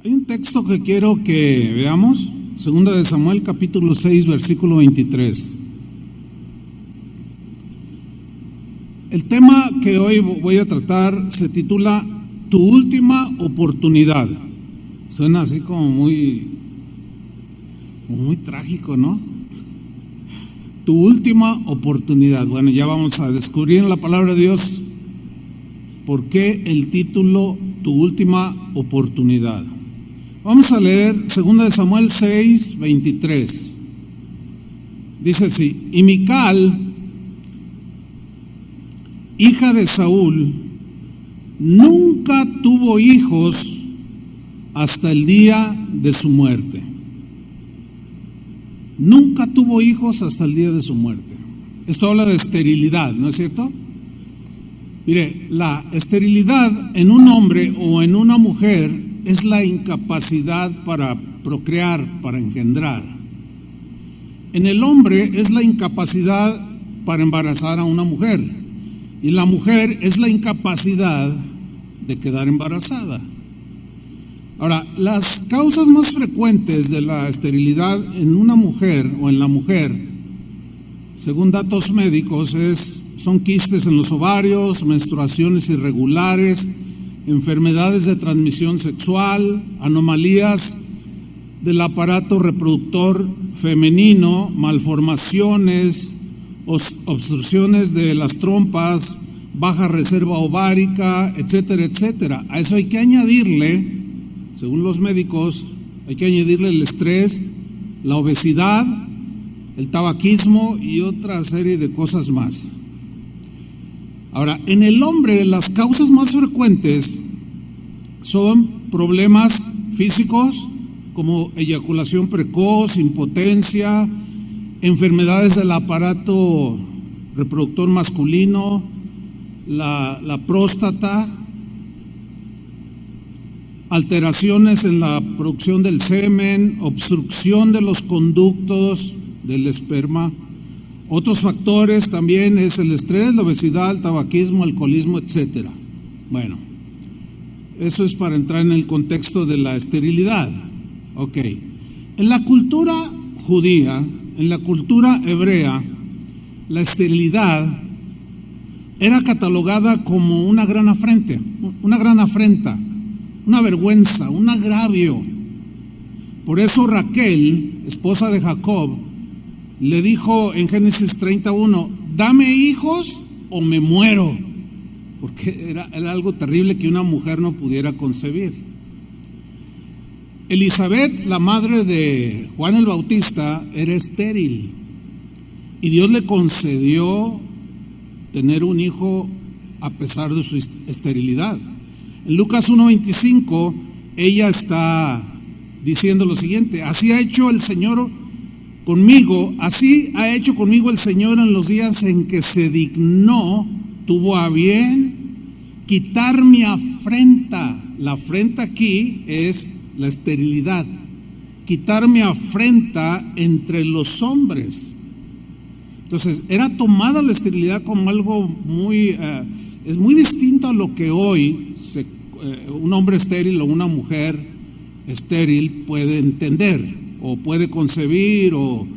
Hay un texto que quiero que veamos, 2 de Samuel capítulo 6, versículo 23. El tema que hoy voy a tratar se titula Tu última oportunidad. Suena así como muy trágico, ¿no? Tu última oportunidad. Bueno, ya vamos a descubrir en la palabra de Dios por qué el título Tu última oportunidad. Vamos a leer 2 de Samuel 6, 23. Dice así: Y Mical, hija de Saúl, nunca tuvo hijos hasta el día de su muerte. Nunca tuvo hijos hasta el día de su muerte. Esto habla de esterilidad, ¿no es cierto? Mire, la esterilidad en un hombre o en una mujer es la incapacidad para procrear, para engendrar. En el hombre es la incapacidad para embarazar a una mujer, y la mujer es la incapacidad de quedar embarazada. Ahora, las causas más frecuentes de la esterilidad en una mujer o en la mujer, según datos médicos, son quistes en los ovarios, menstruaciones irregulares, enfermedades de transmisión sexual, anomalías del aparato reproductor femenino, malformaciones, obstrucciones de las trompas, baja reserva ovárica, etcétera, etcétera. A eso hay que añadirle, según los médicos, hay que añadirle el estrés, la obesidad, el tabaquismo y otra serie de cosas más. Ahora, en el hombre las causas más frecuentes son problemas físicos como eyaculación precoz, impotencia, enfermedades del aparato reproductor masculino, la próstata, alteraciones en la producción del semen, obstrucción de los conductos del esperma. Otros factores también es el estrés, la obesidad, el tabaquismo, alcoholismo, etcétera. Bueno, eso es para entrar en el contexto de la esterilidad. Ok. En la cultura judía, en la cultura hebrea, la esterilidad era catalogada como una gran afrenta, una vergüenza, un agravio. Por eso Raquel, esposa de Jacob, le dijo en Génesis 31, dame hijos o me muero, porque era algo terrible que una mujer no pudiera concebir. Elizabeth, la madre de Juan el Bautista, era estéril y Dios le concedió tener un hijo a pesar de su esterilidad. En Lucas 1:25 ella está diciendo lo siguiente: así ha hecho el Señor conmigo, así ha hecho conmigo el Señor en los días en que se dignó, tuvo a bien quitar mi afrenta. La afrenta aquí es la esterilidad, quitar mi afrenta entre los hombres. Entonces era tomada la esterilidad como algo es muy distinto a lo que hoy un hombre estéril o una mujer estéril puede entender o puede concebir o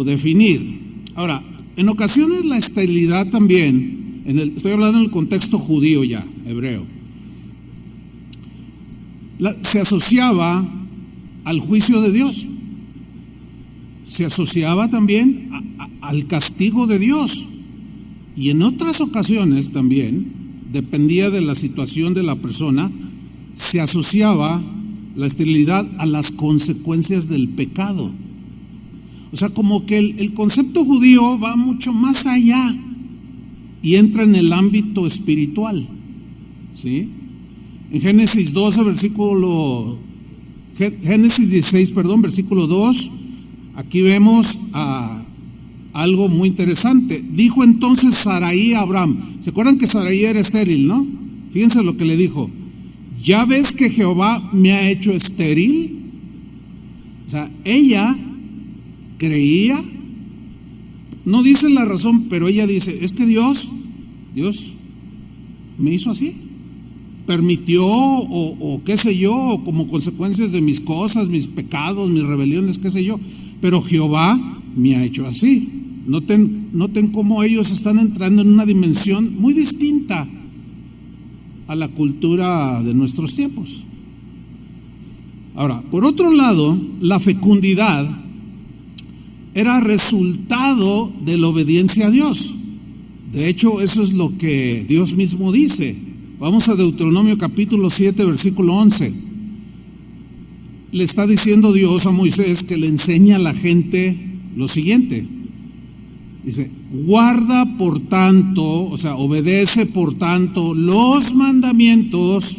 definir. Ahora, en ocasiones la esterilidad también, estoy hablando en el contexto judío ya, hebreo, se asociaba al juicio de Dios, se asociaba también al castigo de Dios, y en otras ocasiones también, dependía de la situación de la persona, se asociaba la esterilidad a las consecuencias del pecado. O sea, como que el concepto judío va mucho más allá y entra en el ámbito espiritual, ¿sí? En Génesis 16, versículo 2, aquí vemos algo muy interesante. Dijo entonces Sarai a Abraham. ¿Se acuerdan que Sarai era estéril, no? Fíjense lo que le dijo: ¿ya ves que Jehová me ha hecho estéril? O sea, ella creía, no dice la razón, pero ella dice, es que Dios me hizo así. permitió o qué sé yo, como consecuencias de mis cosas, mis pecados, mis rebeliones, qué sé yo, pero Jehová me ha hecho así. Noten cómo ellos están entrando en una dimensión muy distinta a la cultura de nuestros tiempos. Ahora, por otro lado, la fecundidad era resultado de la obediencia a Dios. De hecho, eso es lo que Dios mismo dice. Vamos a Deuteronomio capítulo 7, versículo 11. Le está diciendo Dios a Moisés que le enseña a la gente lo siguiente. Dice, guarda por tanto, o sea, obedece por tanto los mandamientos,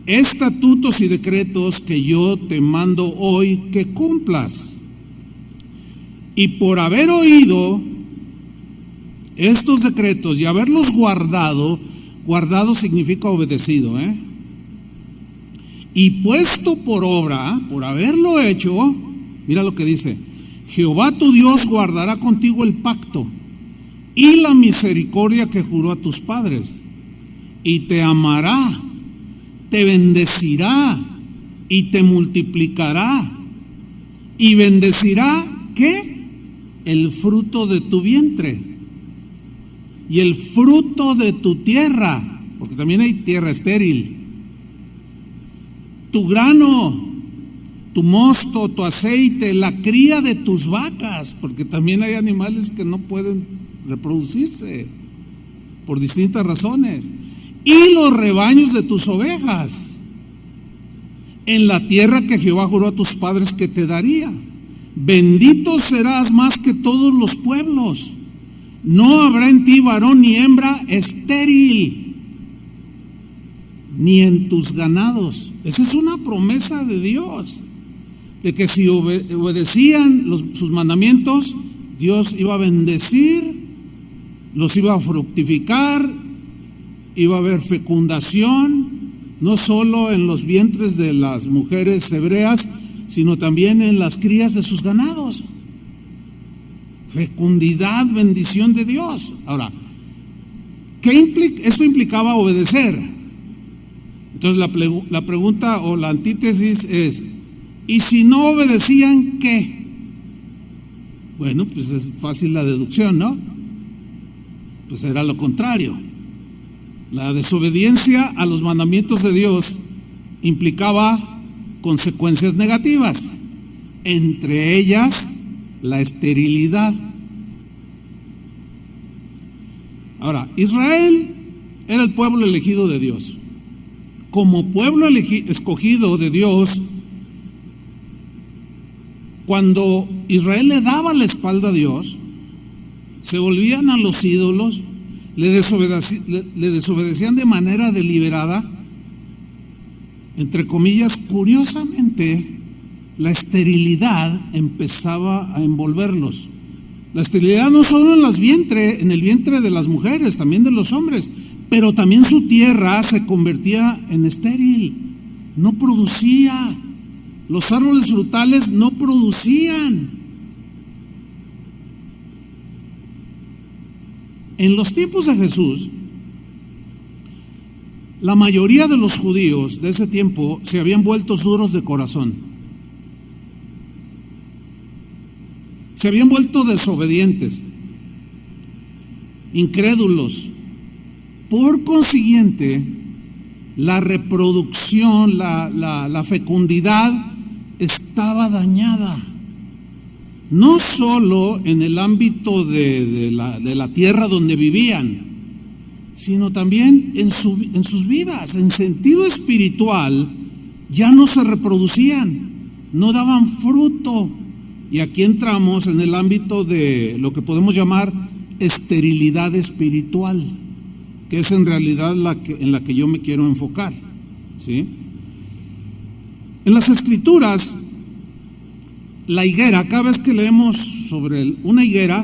estatutos y decretos que yo te mando hoy que cumplas. Y por haber oído estos decretos y haberlos guardado significa obedecido, y puesto por obra, por haberlo hecho, mira lo que dice: Jehová tu Dios guardará contigo el pacto y la misericordia que juró a tus padres, y te amará, te bendecirá y te multiplicará, y bendecirá, ¿qué? El fruto de tu vientre y el fruto de tu tierra, porque también hay tierra estéril, tu grano, tu mosto, tu aceite, la cría de tus vacas, porque también hay animales que no pueden reproducirse por distintas razones, y los rebaños de tus ovejas, en la tierra que Jehová juró a tus padres que te daría. Bendito serás más que todos los pueblos. No habrá en ti varón ni hembra estéril, ni en tus ganados. Esa es una promesa de Dios, de que si obedecían sus mandamientos, Dios iba a bendecir, los iba a fructificar, iba a haber fecundación, no solo en los vientres de las mujeres hebreas, sino también en las crías de sus ganados. Fecundidad, bendición de Dios. Ahora, esto implicaba obedecer. Entonces la pregunta o la antítesis es: ¿y si no obedecían qué? Bueno, pues es fácil la deducción, ¿no? Pues era lo contrario. La desobediencia a los mandamientos de Dios implicaba consecuencias negativas, entre ellas la esterilidad. Ahora, Israel era el pueblo elegido de Dios. Como pueblo escogido de Dios, cuando Israel le daba la espalda a Dios, se volvían a los ídolos, le desobedecían de manera deliberada, entre comillas. Curiosamente, la esterilidad empezaba a envolverlos. La esterilidad no solo en el vientre de las mujeres, también de los hombres, pero también su tierra se convertía en estéril, no producía, los árboles frutales no producían. En los tiempos de Jesús, la mayoría de los judíos de ese tiempo se habían vuelto duros de corazón, se habían vuelto desobedientes, incrédulos. Por consiguiente, la reproducción, la fecundidad estaba dañada, no solo en el ámbito de la tierra donde vivían, sino también en sus vidas. En sentido espiritual, ya no se reproducían, no daban fruto. Y aquí entramos en el ámbito de lo que podemos llamar esterilidad espiritual, que es en realidad en la que yo me quiero enfocar, ¿sí? En las Escrituras, la higuera, cada vez que leemos sobre una higuera,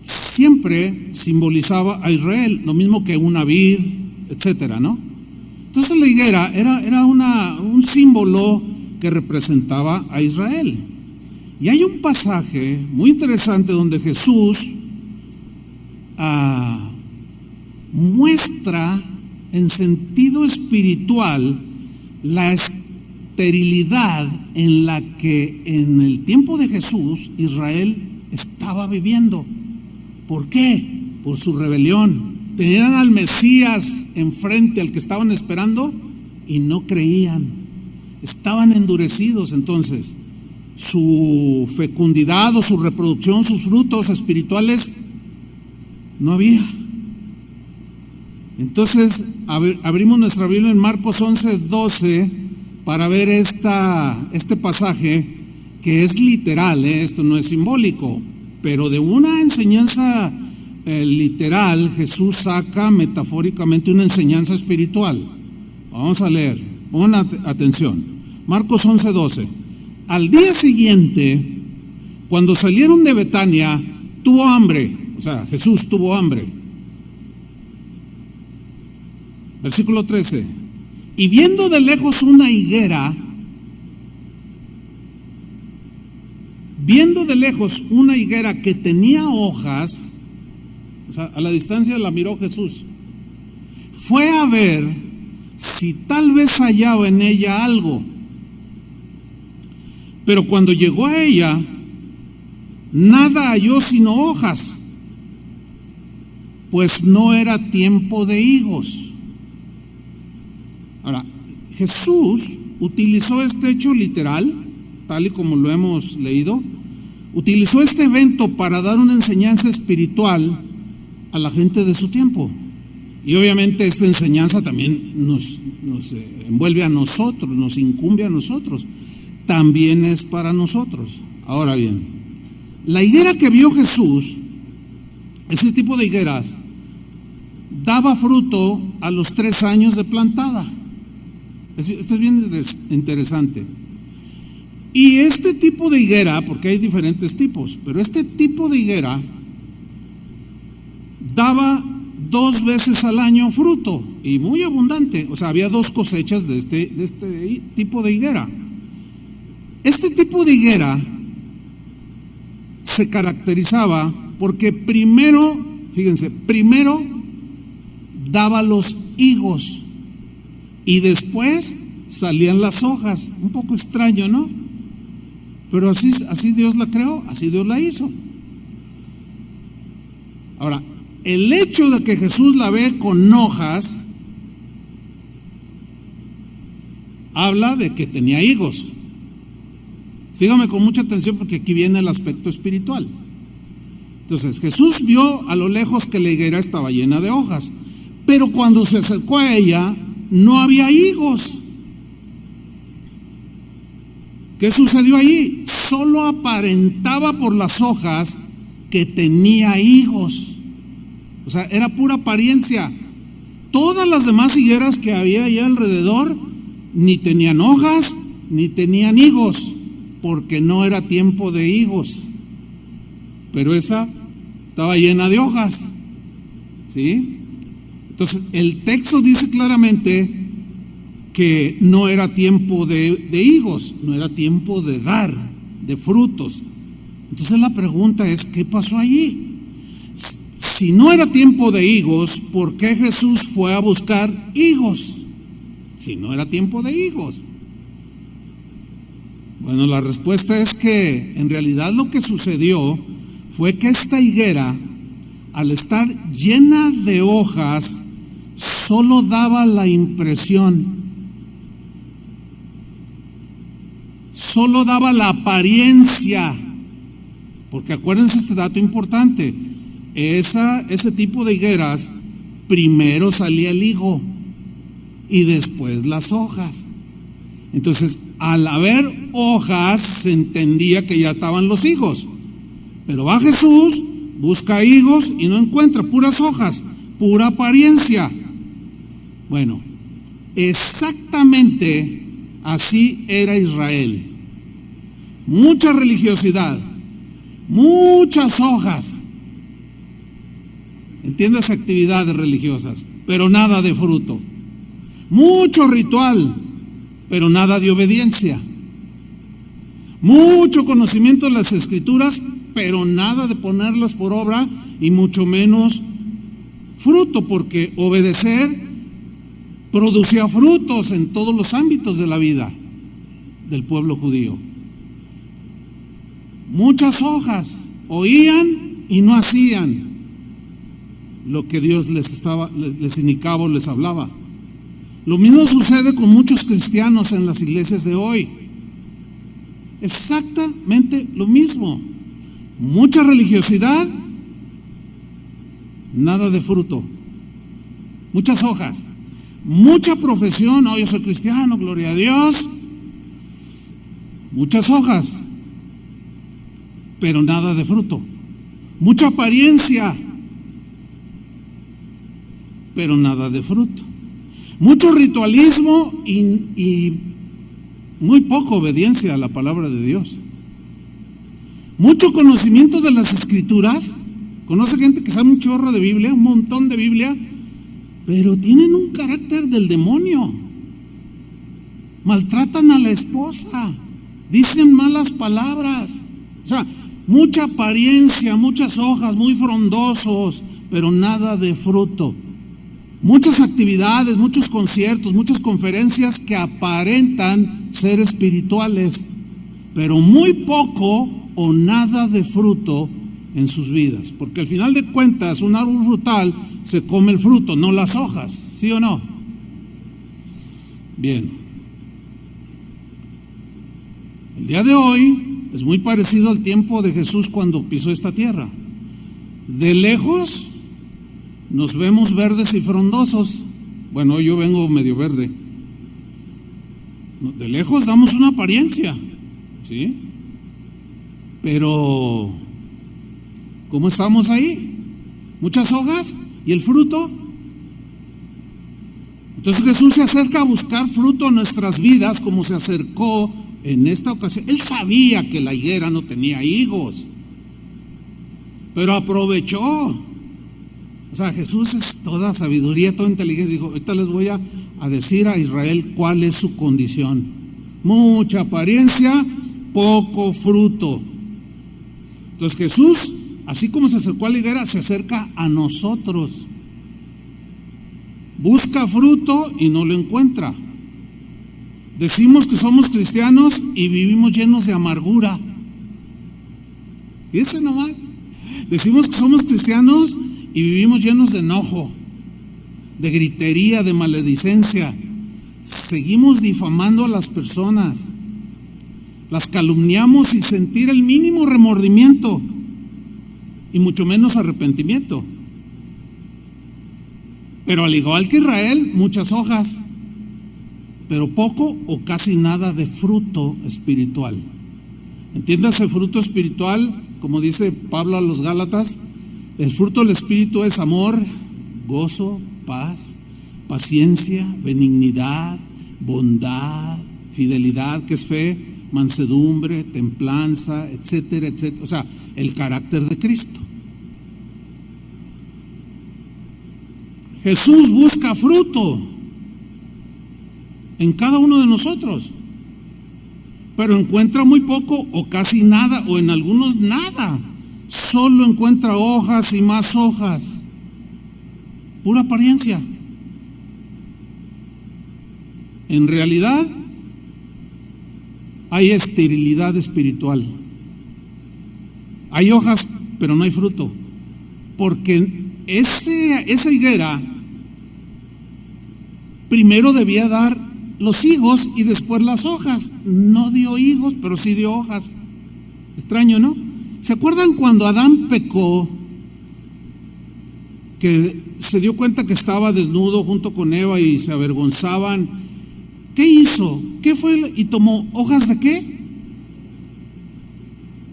siempre simbolizaba a Israel, lo mismo que una vid, etcétera, ¿no? Entonces la higuera era un símbolo que representaba a Israel. Y hay un pasaje muy interesante donde Jesús muestra en sentido espiritual la esterilidad en la que en el tiempo de Jesús Israel estaba viviendo. ¿Por qué? Por su rebelión. Tenían al Mesías enfrente, al que estaban esperando, y no creían. Estaban endurecidos. Entonces, su fecundidad o su reproducción, sus frutos espirituales, no había. Entonces, abrimos nuestra Biblia en Marcos 11:12 para ver este pasaje que es literal, esto no es simbólico, pero de una enseñanza literal, Jesús saca metafóricamente una enseñanza espiritual. Vamos a leer, pongan atención. Marcos 11:12. Al día siguiente, cuando salieron de Betania, tuvo hambre. O sea, Jesús tuvo hambre. Versículo 13. Y viendo de lejos una higuera, que tenía hojas, o sea, a la distancia la miró Jesús, fue a ver si tal vez hallaba en ella algo. Pero cuando llegó a ella, nada halló sino hojas, pues no era tiempo de higos. Ahora, Jesús utilizó este hecho literal, tal y como lo hemos leído, utilizó este evento para dar una enseñanza espiritual a la gente de su tiempo. Y obviamente esta enseñanza también nos envuelve a nosotros, nos incumbe a nosotros, también es para nosotros. Ahora bien, la higuera que vio Jesús, ese tipo de higueras, daba fruto a los 3 años de plantada. Esto es bien interesante. Y este tipo de higuera, porque hay diferentes tipos, pero este tipo de higuera daba 2 veces al año fruto, y muy abundante. O sea, había 2 cosechas de este tipo de higuera. Este tipo de higuera se caracterizaba porque primero daba los higos y después salían las hojas. Un poco extraño, ¿no? Pero así Dios la creó, así Dios la hizo. Ahora, el hecho de que Jesús la ve con hojas habla de que tenía higos. Sígame con mucha atención porque aquí viene el aspecto espiritual. Entonces, Jesús vio a lo lejos que la higuera estaba llena de hojas, pero cuando se acercó a ella no había higos. ¿Qué sucedió allí? Solo aparentaba por las hojas que tenía higos. O sea, era pura apariencia. Todas las demás higueras que había allá alrededor ni tenían hojas ni tenían higos, porque no era tiempo de higos. Pero esa estaba llena de hojas, ¿sí? Entonces el texto dice claramente que no era tiempo de higos, no era tiempo de dar, de frutos. Entonces la pregunta es, ¿qué pasó allí? Si no era tiempo de higos, ¿por qué Jesús fue a buscar higos? Si no era tiempo de higos. Bueno, la respuesta es que en realidad lo que sucedió fue que esta higuera, al estar llena de hojas, solo daba la impresión, solo daba la apariencia. Porque acuérdense este dato importante, ese tipo de higueras, primero salía el higo y después las hojas. Entonces, al haber hojas, se entendía que ya estaban los higos. Pero va Jesús, busca higos y no encuentra, puras hojas, pura apariencia. Bueno, exactamente así era Israel. Mucha religiosidad, muchas hojas, entiendas, actividades religiosas, pero nada de fruto. Mucho ritual, pero nada de obediencia. Mucho conocimiento de las Escrituras, pero nada de ponerlas por obra, y mucho menos fruto, porque obedecer producía frutos en todos los ámbitos de la vida del pueblo judío. Muchas hojas, oían y no hacían lo que Dios les indicaba o les hablaba. Lo mismo sucede con muchos cristianos en las iglesias de hoy. Exactamente lo mismo. Mucha religiosidad, nada de fruto. Muchas hojas. Mucha profesión, yo soy cristiano, gloria a Dios. Muchas hojas, pero nada de fruto. Mucha apariencia, pero nada de fruto. Mucho ritualismo y muy poca obediencia a la palabra de Dios. Mucho conocimiento de las escrituras. Conoce gente que sabe un chorro de Biblia, un montón de Biblia, pero tienen un carácter del demonio. Maltratan a la esposa, dicen malas palabras. O sea, mucha apariencia, muchas hojas, muy frondosos, pero nada de fruto. Muchas actividades, muchos conciertos, muchas conferencias que aparentan ser espirituales, pero muy poco o nada de fruto en sus vidas. Porque al final de cuentas, un árbol frutal se come el fruto, no las hojas, ¿sí o no? Bien. El día de hoy es muy parecido al tiempo de Jesús cuando pisó esta tierra. De lejos nos vemos verdes y frondosos. Bueno, hoy yo vengo medio verde. De lejos damos una apariencia, ¿sí? Pero ¿cómo estamos ahí? Muchas hojas y el fruto. Entonces Jesús se acerca a buscar fruto en nuestras vidas, como se acercó en esta ocasión. Él sabía que la higuera no tenía higos, pero aprovechó. O sea, Jesús es toda sabiduría, toda inteligencia. Dijo, ahorita les voy a decir a Israel cuál es su condición. Mucha apariencia, poco fruto. Entonces Jesús, así como se acercó a la higuera, se acerca a nosotros. Busca fruto y no lo encuentra. Decimos que somos cristianos y vivimos llenos de amargura. Fíjense nomás. Decimos que somos cristianos y vivimos llenos de enojo, de gritería, de maledicencia. Seguimos difamando a las personas, las calumniamos sin sentir el mínimo remordimiento y mucho menos arrepentimiento. Pero al igual que Israel, muchas hojas, pero poco o casi nada de fruto espiritual. Entiéndase fruto espiritual, como dice Pablo a los Gálatas. El fruto del Espíritu es amor, gozo, paz, paciencia, benignidad, bondad, fidelidad, que es fe, mansedumbre, templanza, etcétera, etcétera. O sea, el carácter de Cristo. Jesús busca fruto en cada uno de nosotros, pero encuentra muy poco o casi nada, o en algunos nada. Solo encuentra hojas y más hojas, pura apariencia. En realidad hay esterilidad espiritual. Hay hojas, pero no hay fruto, porque esa higuera primero debía dar los higos y después las hojas. No dio higos, pero sí dio hojas. Extraño, ¿no? ¿Se acuerdan cuando Adán pecó, que se dio cuenta que estaba desnudo junto con Eva y se avergonzaban? ¿Qué hizo? ¿Qué fue? ¿Y tomó hojas de qué?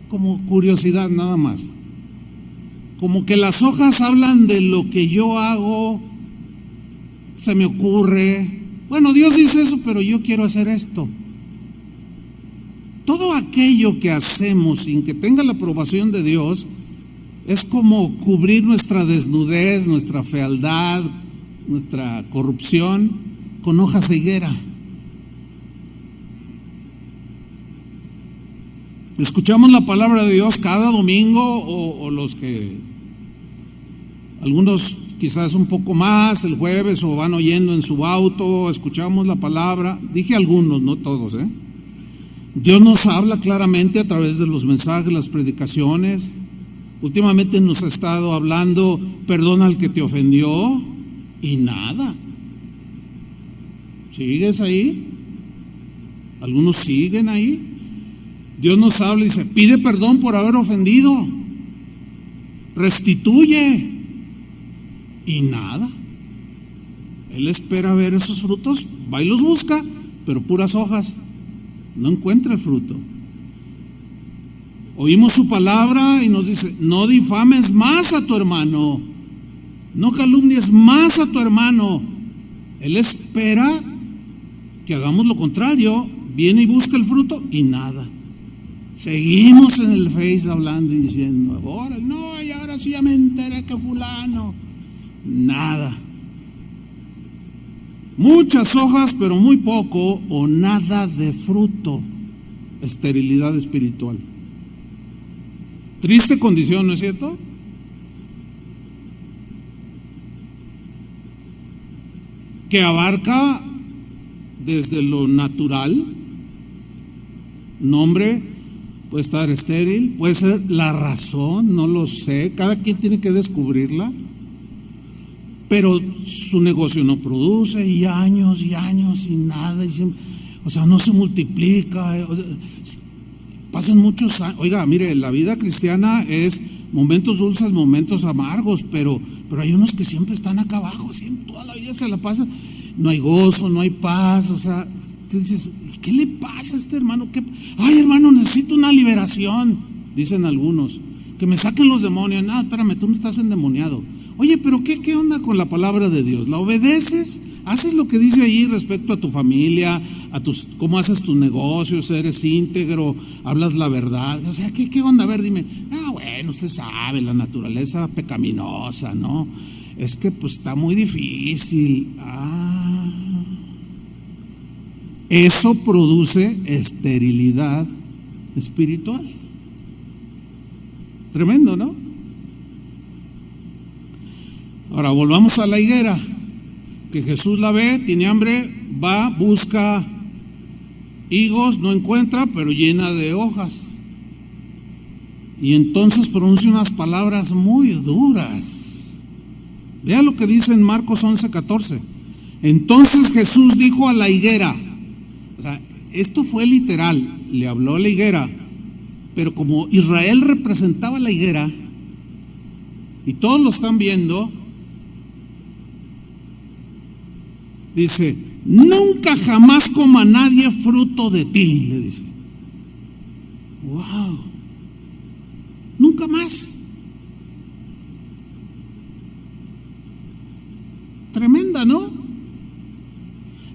Como curiosidad nada más. Como que las hojas hablan de lo que yo hago, se me ocurre. Bueno, Dios dice eso, pero yo quiero hacer esto. Todo aquello que hacemos sin que tenga la aprobación de Dios es como cubrir nuestra desnudez, nuestra fealdad, nuestra corrupción con hojas de higuera. Escuchamos la palabra de Dios cada domingo o los que algunos quizás un poco más el jueves o van oyendo en su auto, escuchamos la palabra. Dije algunos, no todos, ¿eh? Dios nos habla claramente a través de los mensajes, las predicaciones. Últimamente nos ha estado hablando, perdona al que te ofendió, y nada. ¿Sigues ahí? Algunos siguen ahí. Dios nos habla y dice, pide perdón por haber ofendido, restituye, y nada. Él espera ver esos frutos, va y los busca, pero puras hojas, no encuentra el fruto. Oímos su palabra y nos dice, no difames más a tu hermano, no calumnies más a tu hermano. Él espera que hagamos lo contrario, viene y busca el fruto y nada. Seguimos en el Face hablando y diciendo, ahora no, y ahora sí ya me enteré que fulano. Nada. Muchas hojas, pero muy poco o nada de fruto. Esterilidad espiritual. Triste condición, ¿no es cierto? Que abarca desde lo natural, nombre, puede estar estéril, puede ser la razón, no lo sé, cada quien tiene que descubrirla, pero su negocio no produce y años y nada, y siempre, o sea, no se multiplica, o sea, pasan muchos años. Oiga, mire, la vida cristiana es momentos dulces, momentos amargos, pero hay unos que siempre están acá abajo, siempre, toda la vida se la pasa, no hay gozo, no hay paz, o sea, tú dices, ¿qué le pasa a este hermano? Ay, hermano, necesito una liberación, dicen algunos, que me saquen los demonios. No, espérame, tú no estás endemoniado. Oye, pero ¿qué onda con la palabra de Dios? ¿La obedeces? ¿Haces lo que dice ahí respecto a tu familia, cómo haces tus negocios, eres íntegro, hablas la verdad? O sea, ¿qué onda? A ver, dime. Bueno, usted sabe, la naturaleza pecaminosa, ¿no? Es que pues está muy difícil. Eso produce esterilidad espiritual. Tremendo, ¿no? Ahora volvamos a la higuera, que Jesús la ve, tiene hambre, va, busca higos, no encuentra, pero llena de hojas. Y entonces pronuncia unas palabras muy duras. Vea lo que dice en Marcos 11:14. Entonces Jesús dijo a la higuera, o sea, esto fue literal, le habló a la higuera, pero como Israel representaba la higuera y todos lo están viendo, dice, nunca jamás coma nadie fruto de ti, le dice. Wow, nunca más. Tremenda, ¿no?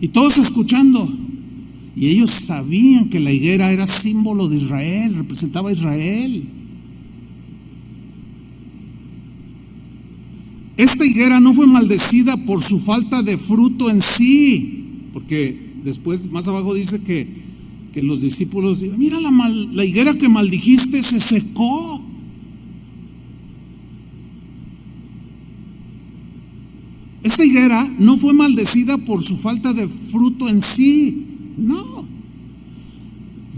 Y todos escuchando. Y ellos sabían que la higuera era símbolo de Israel, representaba a Israel. Esta higuera no fue maldecida por su falta de fruto en sí, porque después más abajo dice que los discípulos dicen, mira la higuera que maldijiste se secó. Esta higuera no fue maldecida por su falta de fruto en sí, no,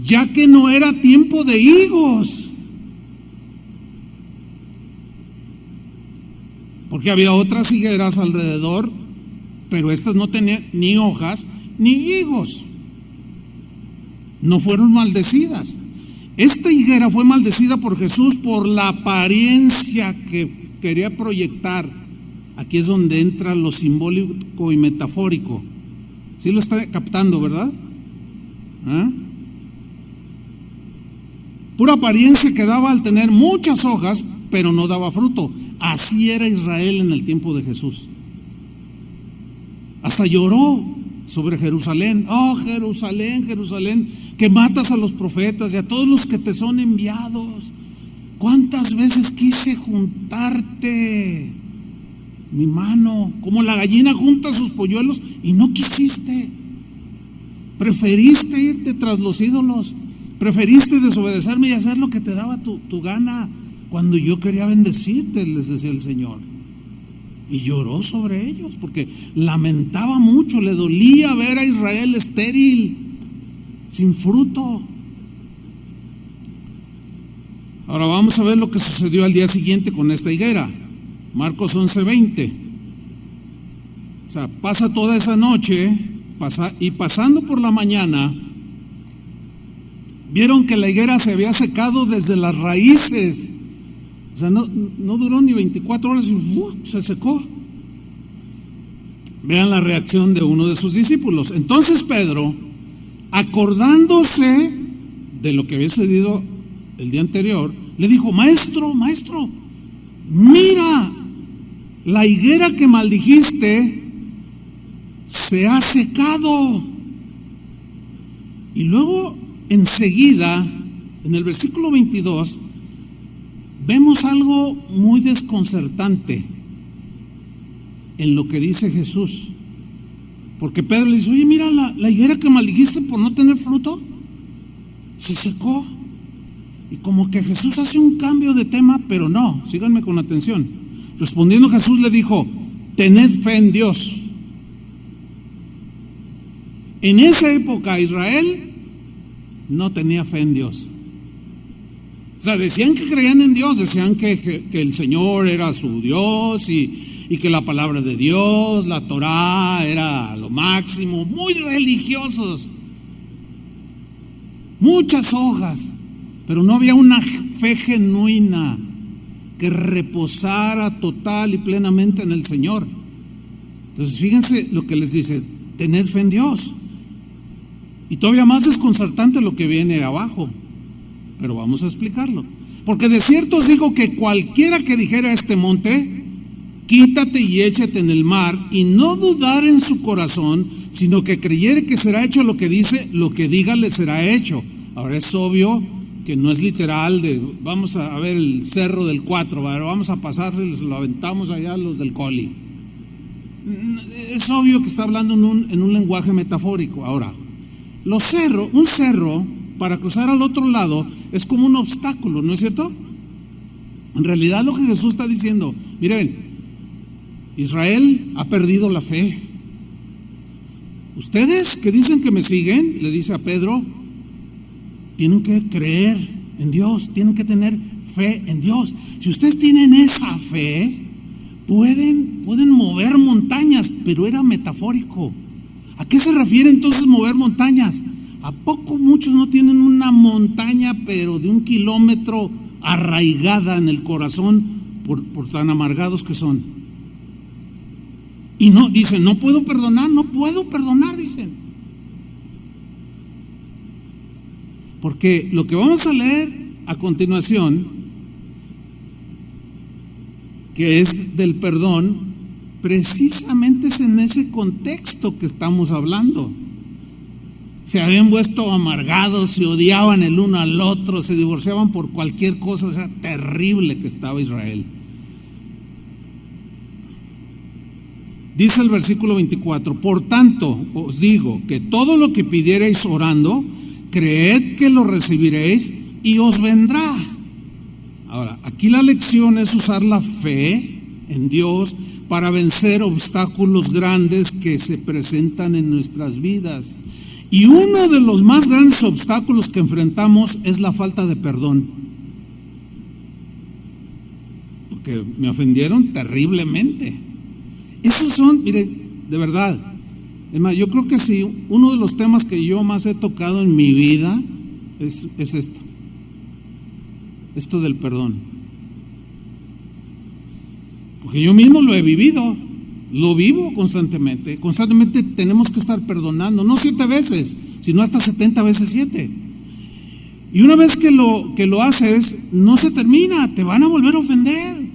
ya que no era tiempo de higos, porque había otras higueras alrededor, pero estas no tenían ni hojas ni higos, no fueron maldecidas. Esta higuera fue maldecida por Jesús por la apariencia que quería proyectar. Aquí es donde entra lo simbólico y metafórico. ¿Sí lo está captando, verdad? Pura apariencia que daba al tener muchas hojas, pero no daba fruto. Así era Israel en el tiempo de Jesús. Hasta lloró sobre Jerusalén. Oh, Jerusalén, Jerusalén, que matas a los profetas y a todos los que te son enviados. ¿Cuántas veces quise juntarte, mi mano, como la gallina junta sus polluelos, y no quisiste? Preferiste irte tras los ídolos, preferiste desobedecerme y hacer lo que te daba tu gana, cuando yo quería bendecirte, les decía el Señor. y lloró sobre ellos porque lamentaba mucho, le dolía ver a Israel estéril, sin fruto. Ahora vamos a ver lo que sucedió al día siguiente con esta higuera. Marcos 11:20. O sea, pasa toda esa noche y pasando por la mañana vieron que la higuera se había secado desde las raíces. O sea, no duró ni 24 horas y se secó. Vean la reacción de uno de sus discípulos. Entonces Pedro, acordándose de lo que había sucedido el día anterior, le dijo: maestro, mira, la higuera que maldijiste se ha secado. Y luego enseguida, en el versículo 22, vemos algo muy desconcertante en lo que dice Jesús. Porque Pedro le dice: oye, mira, la higuera que maldijiste por no tener fruto se secó. Y como que Jesús hace un cambio de tema, pero no, síganme con atención. Respondiendo Jesús le dijo: tened fe en Dios. En esa época Israel no tenía fe en Dios. O sea, decían que creían en Dios, decían que el Señor era su Dios y que la palabra de Dios, la Torá, era lo máximo, muy religiosos, muchas hojas, pero no había una fe genuina que reposara total y plenamente en el Señor. Entonces fíjense lo que les dice: tened fe en Dios. Y todavía más desconcertante lo que viene abajo, pero vamos a explicarlo. Porque de cierto os digo que cualquiera que dijera a este monte: quítate y échate en el mar, y no dudar en su corazón, sino que creyere que será hecho lo que dice, lo que diga le será hecho. Ahora es obvio que no es literal de vamos a ver el cerro del 4, vamos a pasarse y lo aventamos allá a los del Coli. Es obvio que está hablando en un lenguaje metafórico. Ahora, un cerro para cruzar al otro lado es como un obstáculo, ¿no es cierto? En realidad lo que Jesús está diciendo: miren, Israel ha perdido la fe. Ustedes que dicen que me siguen, le dice a Pedro, tienen que creer en Dios, tienen que tener fe en Dios. Si ustedes tienen esa fe, pueden mover montañas, pero era metafórico. ¿A qué se refiere entonces mover montañas? ¿A poco muchos no tienen una montaña, pero de 1 kilómetro, arraigada en el corazón por tan amargados que son? Y no, dicen: no puedo perdonar, dicen. Porque lo que vamos a leer a continuación, que es del perdón, precisamente es en ese contexto que estamos hablando. Se habían vuelto amargados, se odiaban el uno al otro, se divorciaban por cualquier cosa. O sea, terrible que estaba Israel. Dice el versículo 24: por tanto os digo que todo lo que pidiereis orando, creed que lo recibiréis y os vendrá. Ahora, aquí la lección es usar la fe en Dios para vencer obstáculos grandes que se presentan en nuestras vidas. Y uno de los más grandes obstáculos que enfrentamos es la falta de perdón. Porque me ofendieron terriblemente. Esos son, mire, de verdad, es más, yo creo que sí, uno de los temas que yo más he tocado en mi vida es esto del perdón. Porque yo mismo lo he vivido, lo vivo constantemente. Constantemente tenemos que estar perdonando, no 7 veces, sino hasta 70 veces 7. Y una vez que lo haces, no se termina, te van a volver a ofender,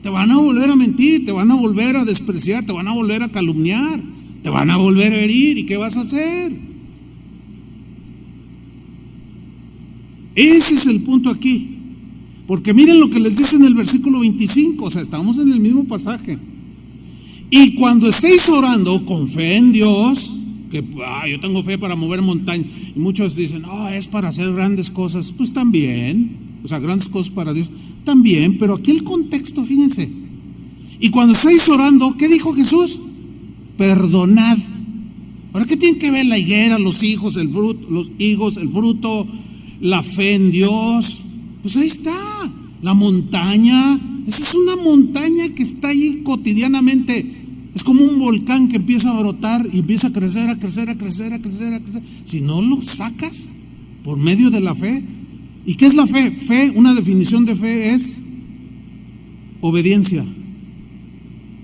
te van a volver a mentir, te van a volver a despreciar, te van a volver a calumniar, te van a volver a herir. ¿Y qué vas a hacer? Ese es el punto aquí. Porque miren lo que les dice en el versículo 25, o sea, estamos en el mismo pasaje. Y cuando estéis orando con fe en Dios, que yo tengo fe para mover montañas, y muchos dicen: es para hacer grandes cosas. Pues también, o sea, grandes cosas para Dios también, pero aquí el contexto, fíjense. Y cuando estáis orando, ¿qué dijo Jesús? Perdonad. Ahora, ¿qué tiene que ver la higuera, los higos, el fruto, la fe en Dios? Pues ahí está, la montaña. Esa es una montaña que está ahí cotidianamente. Es como un volcán que empieza a brotar y empieza a crecer, a crecer, a crecer, a crecer, a crecer. Si no lo sacas por medio de la fe. ¿Y qué es la fe? Fe, una definición de fe es obediencia.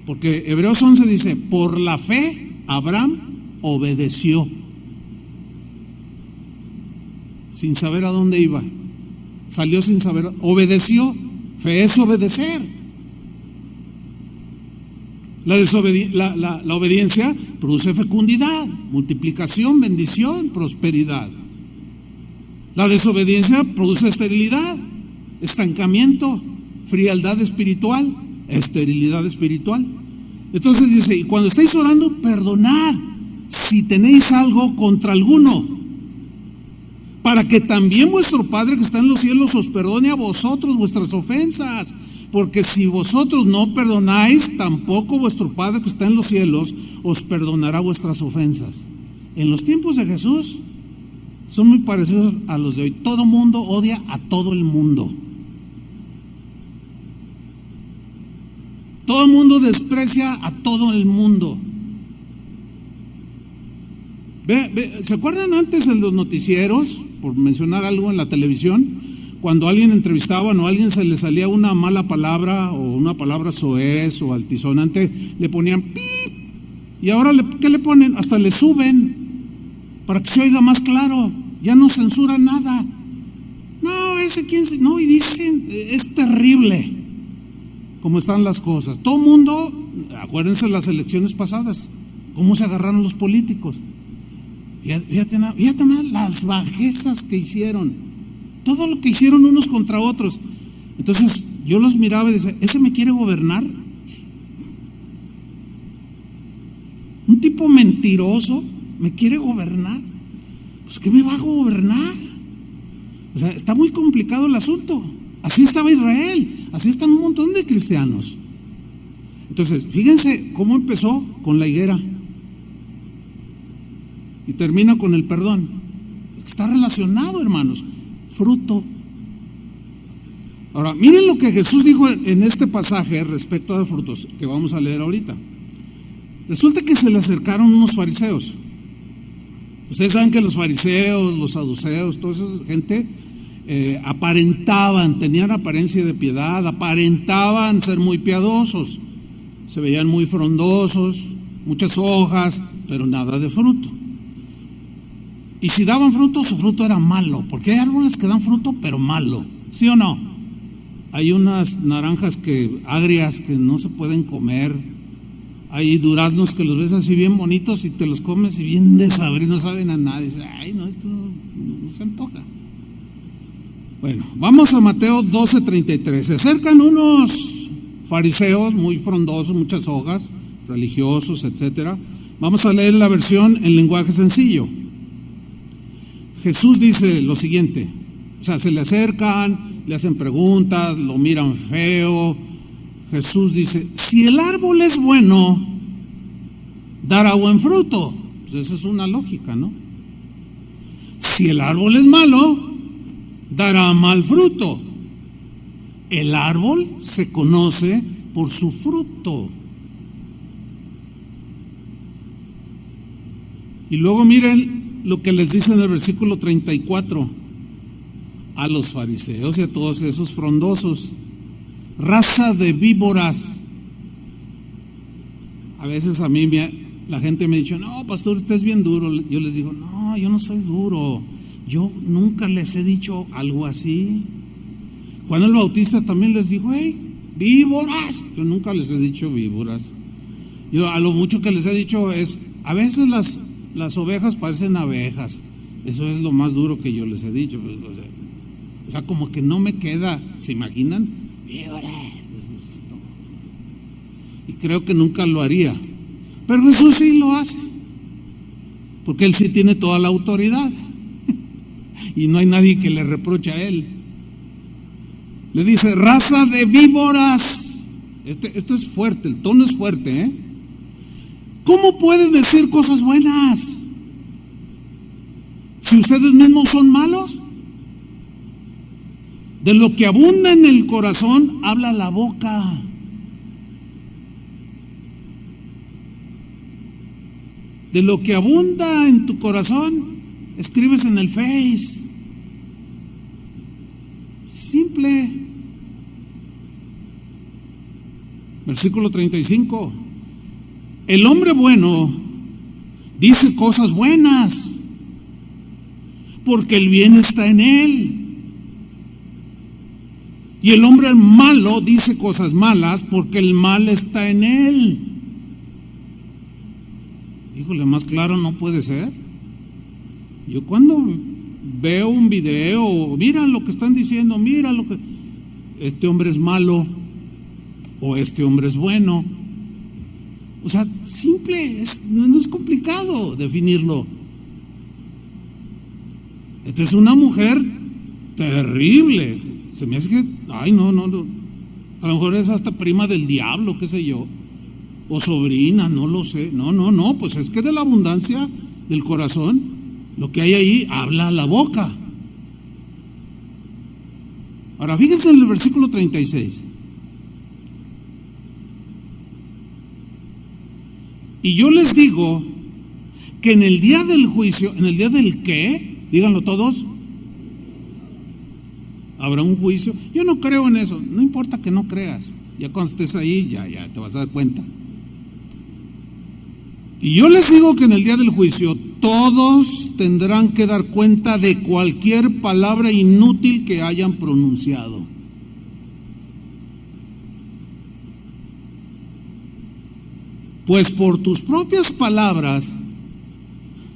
Porque Hebreos 11 dice, por la fe Abraham obedeció, sin saber a dónde iba. Salió sin saber, obedeció. Fe es obedecer. La obediencia produce fecundidad, multiplicación, bendición, prosperidad. La desobediencia produce esterilidad, estancamiento, frialdad espiritual, esterilidad espiritual. Entonces dice, y cuando estáis orando, perdonad si tenéis algo contra alguno, para que también vuestro Padre que está en los cielos os perdone a vosotros vuestras ofensas. Porque si vosotros no perdonáis, tampoco vuestro Padre que está en los cielos os perdonará vuestras ofensas. En los tiempos de Jesús son muy parecidos a los de hoy. Todo mundo odia a todo el mundo. Todo el mundo desprecia a todo el mundo. ¿Se acuerdan antes en los noticieros, por mencionar algo en la televisión, cuando alguien entrevistaban o a alguien se le salía una mala palabra o una palabra soez o altisonante, le ponían pip? Y ahora, ¿qué le ponen? Hasta le suben para que se oiga más claro. Ya no censuran nada. No, no, y dicen, es terrible cómo están las cosas. Todo mundo, acuérdense las elecciones pasadas, cómo se agarraron los políticos. Fíjate nada las bajezas que hicieron, todo lo que hicieron unos contra otros. Entonces yo los miraba y decía, ¿ese me quiere gobernar? Un tipo mentiroso me quiere gobernar. Pues ¿qué me va a gobernar? O sea, está muy complicado el asunto. Así estaba Israel, así están un montón de cristianos. Entonces, fíjense cómo empezó con la higuera y termina con el perdón. Está relacionado, hermanos. Fruto. Ahora, miren lo que Jesús dijo en este pasaje respecto a frutos, que vamos a leer ahorita. Resulta que se le acercaron unos fariseos. Ustedes saben que los fariseos, los saduceos, toda esa gente aparentaban, tenían apariencia de piedad, aparentaban ser muy piadosos, se veían muy frondosos, muchas hojas, pero nada de fruto. Y si daban fruto, su fruto era malo, porque hay árboles que dan fruto, pero malo, ¿sí o no? Hay unas naranjas agrias que no se pueden comer. Hay duraznos que los ves así bien bonitos y te los comes y bien desabridos, no saben a nada. Y dices, ay, no, esto no se antoja. Bueno, vamos a Mateo 12:33. Se acercan unos fariseos muy frondosos, muchas hojas, religiosos, etcétera. Vamos a leer la versión en lenguaje sencillo. Jesús dice lo siguiente, o sea, se le acercan, le hacen preguntas, lo miran feo. Jesús dice, si el árbol es bueno, dará buen fruto. Pues esa es una lógica, ¿no? Si el árbol es malo, dará mal fruto. El árbol se conoce por su fruto. Y luego miren lo que les dice en el versículo 34 a los fariseos y a todos esos frondosos: raza de víboras. A veces a mí la gente me ha dicho, no, pastor, usted es bien duro. Yo les digo, no, yo no soy duro. Yo nunca les he dicho algo así. Juan el Bautista también les dijo, hey, víboras. Yo nunca les he dicho víboras. Yo a lo mucho que les he dicho es, a veces las ovejas parecen abejas. Eso es lo más duro que yo les he dicho. O sea, como que no me queda, ¿se imaginan? Y creo que nunca lo haría, pero Jesús sí lo hace, porque Él sí tiene toda la autoridad y no hay nadie que le reproche a Él. Le dice, raza de víboras, Esto es fuerte, el tono es fuerte, ¿eh? ¿Cómo pueden decir cosas buenas si ustedes mismos son malos? De lo que abunda en el corazón, habla la boca. De lo que abunda en tu corazón, escribes en el Face. Simple. Versículo 35. El hombre bueno dice cosas buenas, porque el bien está en él. Y el hombre malo dice cosas malas, porque el mal está en él. Híjole, más claro no puede ser. Yo cuando veo un video, mira lo que están diciendo, mira lo que... Este hombre es malo, o este hombre es bueno. O sea, simple, no es complicado definirlo. Esta es una mujer terrible. Se me hace que, ay, no. A lo mejor es hasta prima del diablo, qué sé yo. O sobrina, no lo sé. No, pues es que de la abundancia del corazón, lo que hay ahí, habla la boca. Ahora, fíjense en el versículo 36. Y yo les digo que en el día del juicio, ¿en el día del qué? Díganlo todos. ¿Habrá un juicio? Yo no creo en eso. No importa que no creas. Ya cuando estés ahí, ya te vas a dar cuenta. Y yo les digo que en el día del juicio todos tendrán que dar cuenta de cualquier palabra inútil que hayan pronunciado. Pues por tus propias palabras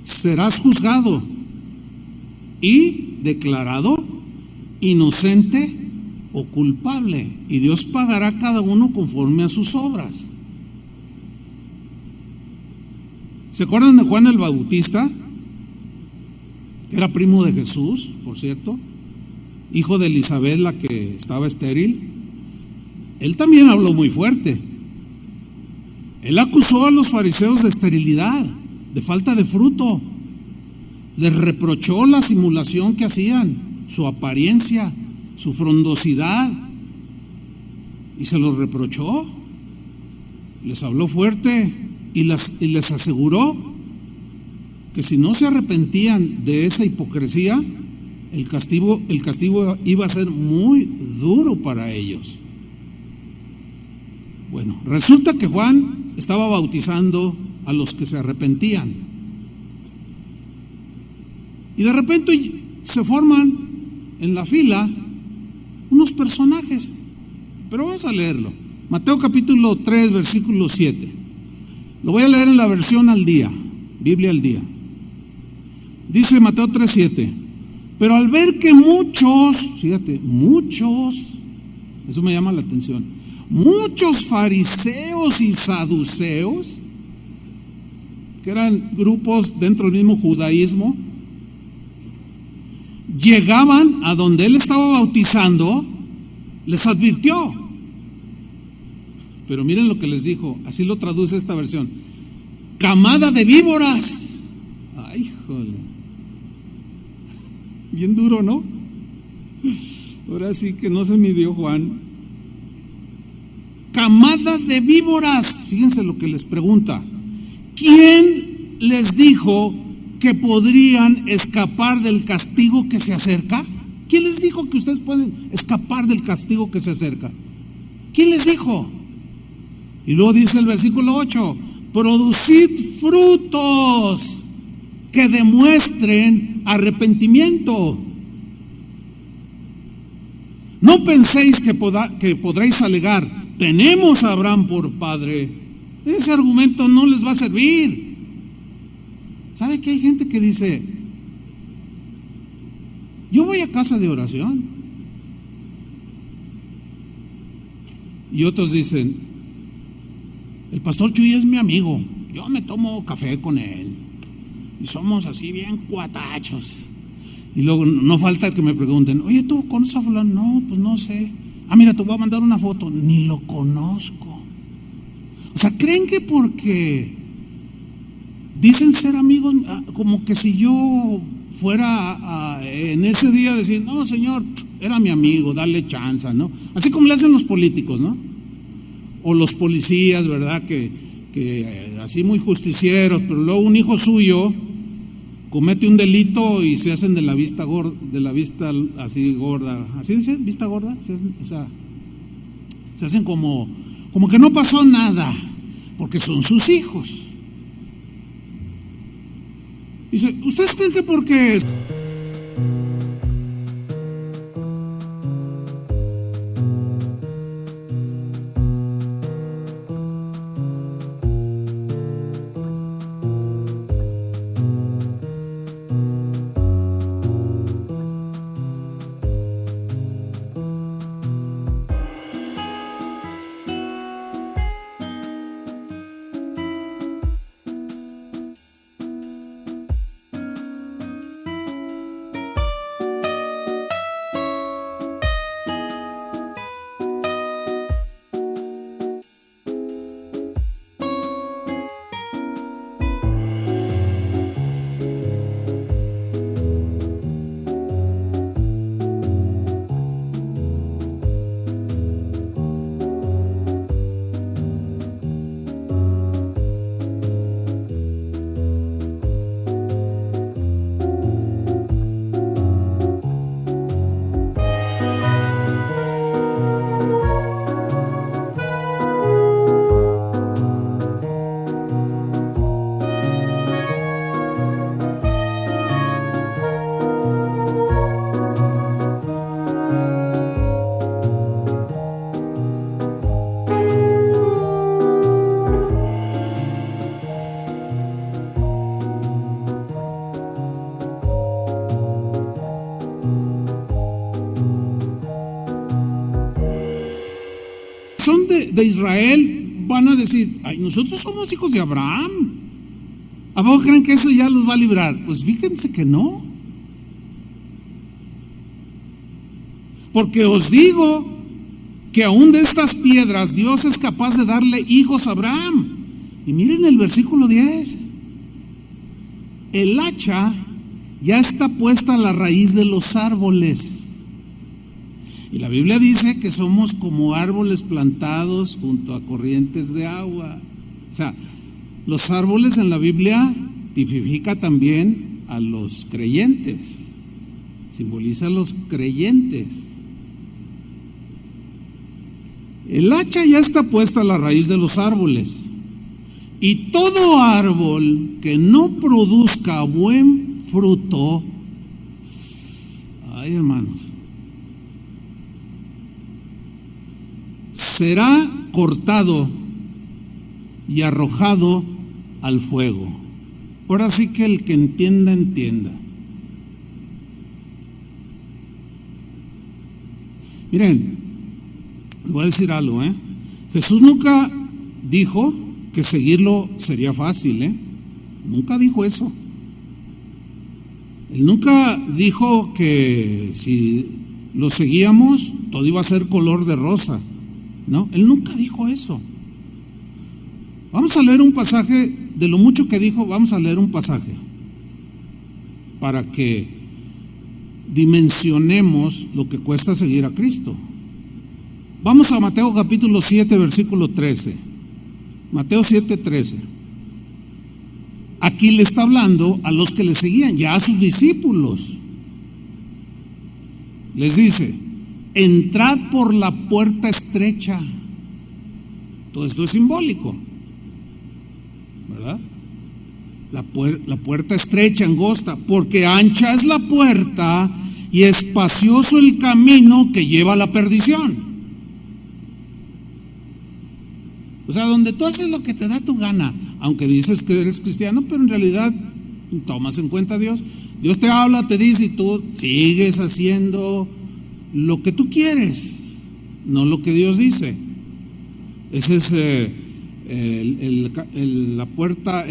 serás juzgado y declarado inocente o culpable, y Dios pagará a cada uno conforme a sus obras. ¿Se acuerdan de Juan el Bautista? Que era primo de Jesús, por cierto, hijo de Elizabeth, la que estaba estéril. Él también habló muy fuerte. Él acusó a los fariseos de esterilidad, de falta de fruto. Les reprochó la simulación que hacían, su apariencia, su frondosidad, y se los reprochó. Les habló fuerte y les aseguró que si no se arrepentían de esa hipocresía, el castigo iba a ser muy duro para ellos. Bueno, resulta que Juan estaba bautizando a los que se arrepentían, y de repente se forman en la fila unos personajes. Pero vamos a leerlo. Mateo capítulo 3, versículo 7. Lo voy a leer en la versión al día, Biblia al día. Dice Mateo 3, 7. Pero al ver que muchos, fíjate, eso me llama la atención, muchos fariseos y saduceos, que eran grupos dentro del mismo judaísmo, llegaban a donde él estaba bautizando, les advirtió. Pero miren lo que les dijo, así lo traduce esta versión: camada de víboras. Ay, híjole, bien duro, ¿no? Ahora sí que no se midió Juan. Camada de víboras. Fíjense lo que les pregunta: ¿quién les dijo que podrían escapar del castigo que se acerca? ¿Quién les dijo que ustedes pueden escapar del castigo que se acerca? ¿Quién les dijo? Y luego dice el versículo 8: producid frutos que demuestren arrepentimiento. No penséis que podréis alegar: tenemos a Abraham por padre. Ese argumento no les va a servir. ¿Sabe que hay gente que dice: yo voy a casa de oración? Y otros dicen: el pastor Chuy es mi amigo, yo me tomo café con él y somos así bien cuatachos. Y luego no falta que me pregunten: oye, ¿tú conoces a fulano? No, pues no sé. Ah, mira, te voy a mandar una foto. Ni lo conozco. O sea, creen que porque dicen ser amigos, como que si yo fuera en ese día a decir, no, Señor, era mi amigo, dale chance, ¿no? Así como le hacen los políticos, ¿no? O los policías, ¿verdad? Que así muy justicieros, pero luego un hijo suyo comete un delito y se hacen de la vista gorda, así gorda, ¿así dice? ¿Vista gorda? O sea, se hacen como que no pasó nada, porque son sus hijos. Dice, ¿ustedes creen que porque son de Israel, van a decir, ay, nosotros somos hijos de Abraham? ¿A poco creen que eso ya los va a librar? Pues fíjense que no. Porque os digo que aún de estas piedras Dios es capaz de darle hijos a Abraham. Y miren el versículo 10. El hacha ya está puesta a la raíz de los árboles. Y la Biblia dice que somos como árboles plantados junto a corrientes de agua. O sea, los árboles en la Biblia tipifica también a los creyentes, simboliza a los creyentes. El hacha ya está puesta a la raíz de los árboles, y todo árbol que no produzca buen fruto, ay hermanos, será cortado y arrojado al fuego. Ahora sí que el que entienda, entienda. Miren, les voy a decir algo, Jesús nunca dijo que seguirlo sería fácil, Nunca dijo eso. Él nunca dijo que si lo seguíamos todo iba a ser color de rosa. No, él nunca dijo eso. Vamos a leer un pasaje, de lo mucho que dijo, vamos a leer un pasaje para que dimensionemos lo que cuesta seguir a Cristo. Vamos a Mateo capítulo 7, versículo 13. Mateo 7, 13. Aquí le está hablando a los que le seguían, ya a sus discípulos. Les dice: entrad por la puerta estrecha. Todo esto es simbólico, ¿verdad? La puerta estrecha, angosta, porque ancha es la puerta y espacioso el camino que lleva a la perdición. O sea, donde tú haces lo que te da tu gana, aunque dices que eres cristiano, pero en realidad tomas en cuenta a Dios. Dios te habla, te dice, y tú sigues haciendo lo que tú quieres, no lo que Dios dice. Ese es la puerta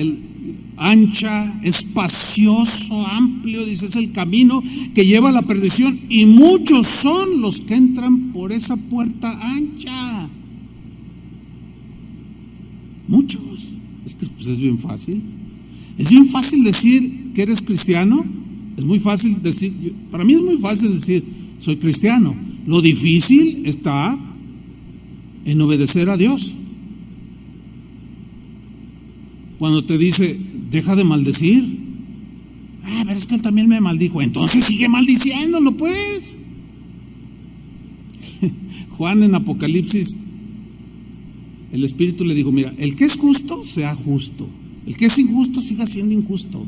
ancha, espacioso, amplio, dice, es el camino que lleva a la perdición, y muchos son los que entran por esa puerta ancha. Muchos. Es que pues, es bien fácil. Es bien fácil decir que eres cristiano. Es muy fácil decir, para mí es muy fácil decir, soy cristiano. Lo difícil está en obedecer a Dios. Cuando te dice, deja de maldecir. Pero es que él también me maldijo. Entonces sigue maldiciéndolo, pues. Juan en Apocalipsis, el Espíritu le dijo, mira, el que es justo, sea justo. El que es injusto, siga siendo injusto.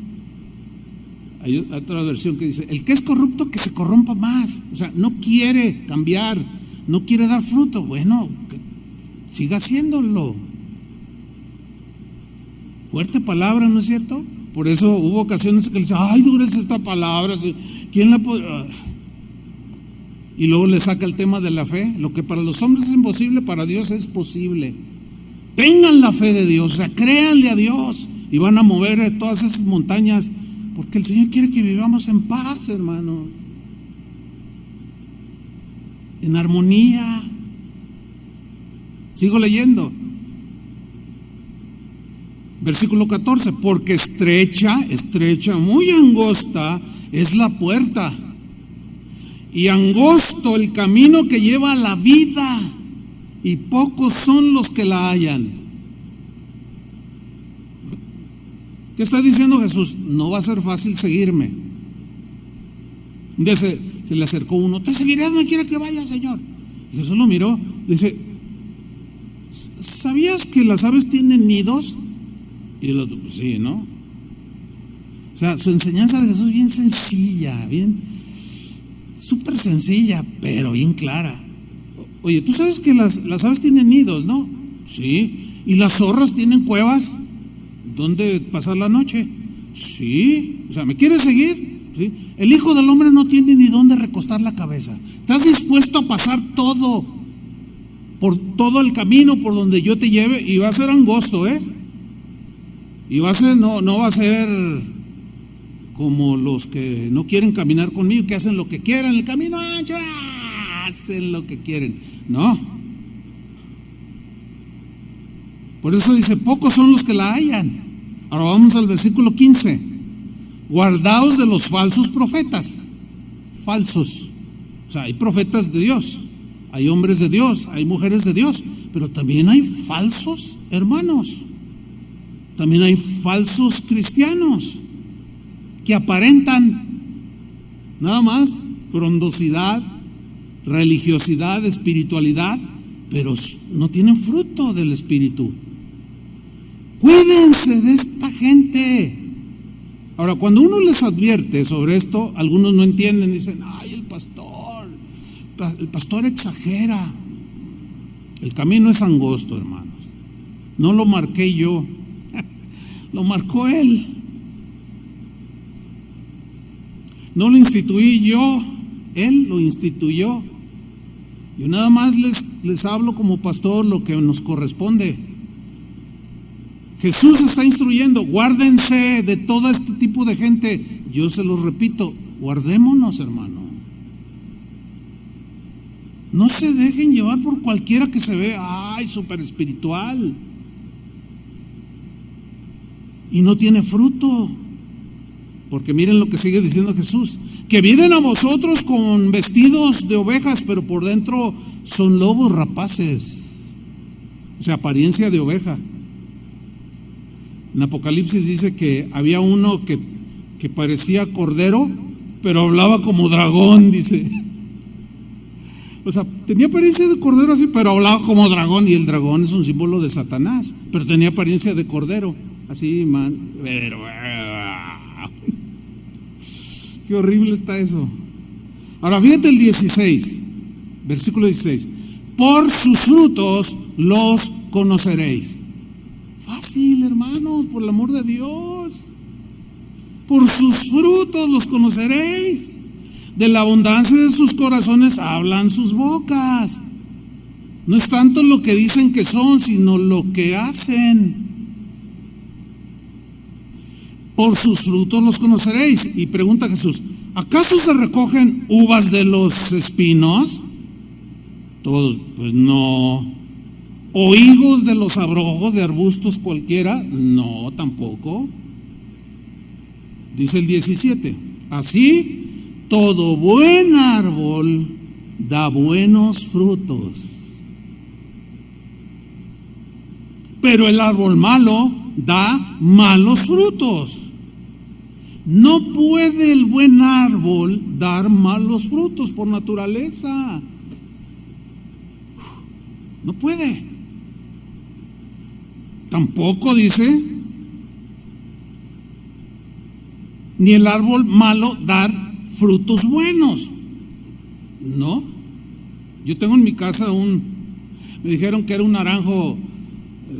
Hay otra versión que dice, el que es corrupto, que se corrompa más. O sea, no quiere cambiar, no quiere dar fruto. Bueno, siga haciéndolo. Fuerte palabra, ¿no es cierto? Por eso hubo ocasiones que le decían, ay, dura es esta palabra, ¿quién la puede? Y luego le saca el tema de la fe. Lo que para los hombres es imposible, para Dios es posible. Tengan la fe de Dios, o sea, créanle a Dios y van a mover todas esas montañas, porque el Señor quiere que vivamos en paz, hermanos, en armonía. Sigo leyendo. Versículo 14, porque estrecha, muy angosta es la puerta, y angosto el camino que lleva a la vida, y pocos son los que la hallan. ¿Qué está diciendo Jesús? No va a ser fácil seguirme. Un día se le acercó uno, te seguiré donde quiera que vaya, Señor. Y Jesús lo miró, le dice, ¿sabías que las aves tienen nidos? Y el otro, pues sí, ¿no? O sea, su enseñanza de Jesús es bien sencilla, bien, súper sencilla, pero bien clara. Oye, ¿tú sabes que las aves tienen nidos, no? Sí. ¿Y las zorras tienen cuevas donde pasar la noche? Sí. O sea, ¿me quieres seguir? Sí. El Hijo del Hombre no tiene ni dónde recostar la cabeza. ¿Estás dispuesto a pasar por todo el camino por donde yo te lleve? Y va a ser angosto, y va a ser, no va a ser como los que no quieren caminar conmigo, que hacen lo que quieran, el camino ancho, hacen lo que quieren. No. Por eso dice, pocos son los que la hallan. Ahora vamos al versículo 15. Guardaos de los falsos profetas. Falsos. O sea, hay profetas de Dios, hay hombres de Dios, hay mujeres de Dios, pero también hay falsos hermanos. También hay falsos cristianos que aparentan nada más frondosidad, religiosidad, espiritualidad, pero no tienen fruto del Espíritu. Cuídense de esta gente. Ahora, cuando uno les advierte sobre esto, algunos no entienden, dicen, ay, el pastor exagera. El camino es angosto, hermanos. No lo marqué yo, lo marcó Él. No lo instituí yo, Él lo instituyó. Yo nada más les hablo como pastor lo que nos corresponde. Jesús está instruyendo, guárdense de todo este tipo de gente. Yo se los repito, guardémonos, hermano. No se dejen llevar por cualquiera que se ve, ay, súper espiritual, y no tiene fruto. Porque miren lo que sigue diciendo Jesús, que vienen a vosotros con vestidos de ovejas, pero por dentro son lobos rapaces. O sea, apariencia de oveja. En Apocalipsis dice que había uno que parecía cordero, pero hablaba como dragón, dice. O sea, tenía apariencia de cordero así, pero hablaba como dragón, y el dragón es un símbolo de Satanás, pero tenía apariencia de cordero, así, pero qué horrible está eso. Ahora fíjate el 16, versículo 16. Por sus frutos los conoceréis. Fácil, hermanos, por el amor de Dios. Por sus frutos los conoceréis. De la abundancia de sus corazones hablan sus bocas. No es tanto lo que dicen que son, sino lo que hacen. por sus frutos los conoceréis. Y pregunta Jesús: ¿acaso se recogen uvas de los espinos? Todos, pues no. ¿O higos de los abrojos de arbustos cualquiera? No, tampoco. Dice el 17: así, todo buen árbol da buenos frutos, pero el árbol malo da malos frutos. No puede el buen árbol dar malos frutos por naturaleza. No puede. Tampoco dice, ni el árbol malo dar frutos buenos. No. Yo tengo en mi casa me dijeron que era un naranjo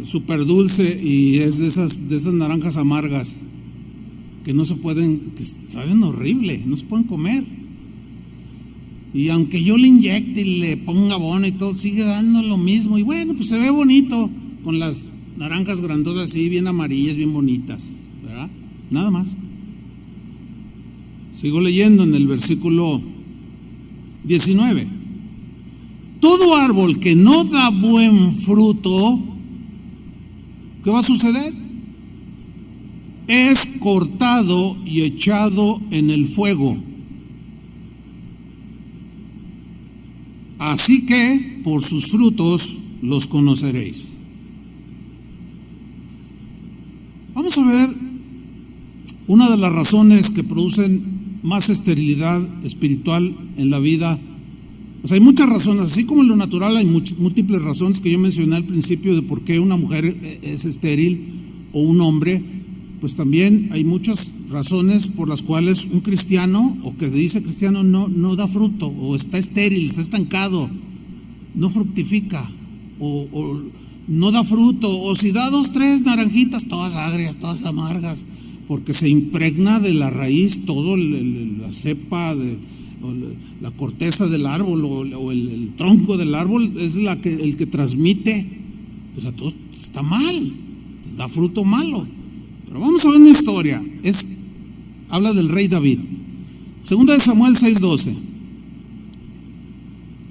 súper dulce, y es de esas naranjas amargas que no se pueden, que saben horrible, no se pueden comer. Y aunque yo le inyecte y le ponga abono y todo, sigue dando lo mismo. Y bueno, pues se ve bonito con las naranjas grandotas así, bien amarillas, bien bonitas, ¿verdad? Nada más. Sigo leyendo en el versículo 19: todo árbol que no da buen fruto, ¿qué va a suceder? Es cortado y echado en el fuego. Así que por sus frutos los conoceréis. Vamos a ver una de las razones que producen más esterilidad espiritual en la vida. O sea, hay muchas razones, así como en lo natural hay múltiples razones que yo mencioné al principio de por qué una mujer es estéril o un hombre. Pues también hay muchas razones por las cuales un cristiano, o que dice cristiano, no da fruto, o está estéril, está estancado, no fructifica, o no da fruto, o si da 2, 3 naranjitas, todas agrias, todas amargas, porque se impregna de la raíz todo la cepa, la corteza del árbol, o el tronco del árbol es el que transmite. O sea, todo está mal, pues da fruto malo. Pero vamos a ver una historia. Habla del rey David. Segunda de Samuel 6:12,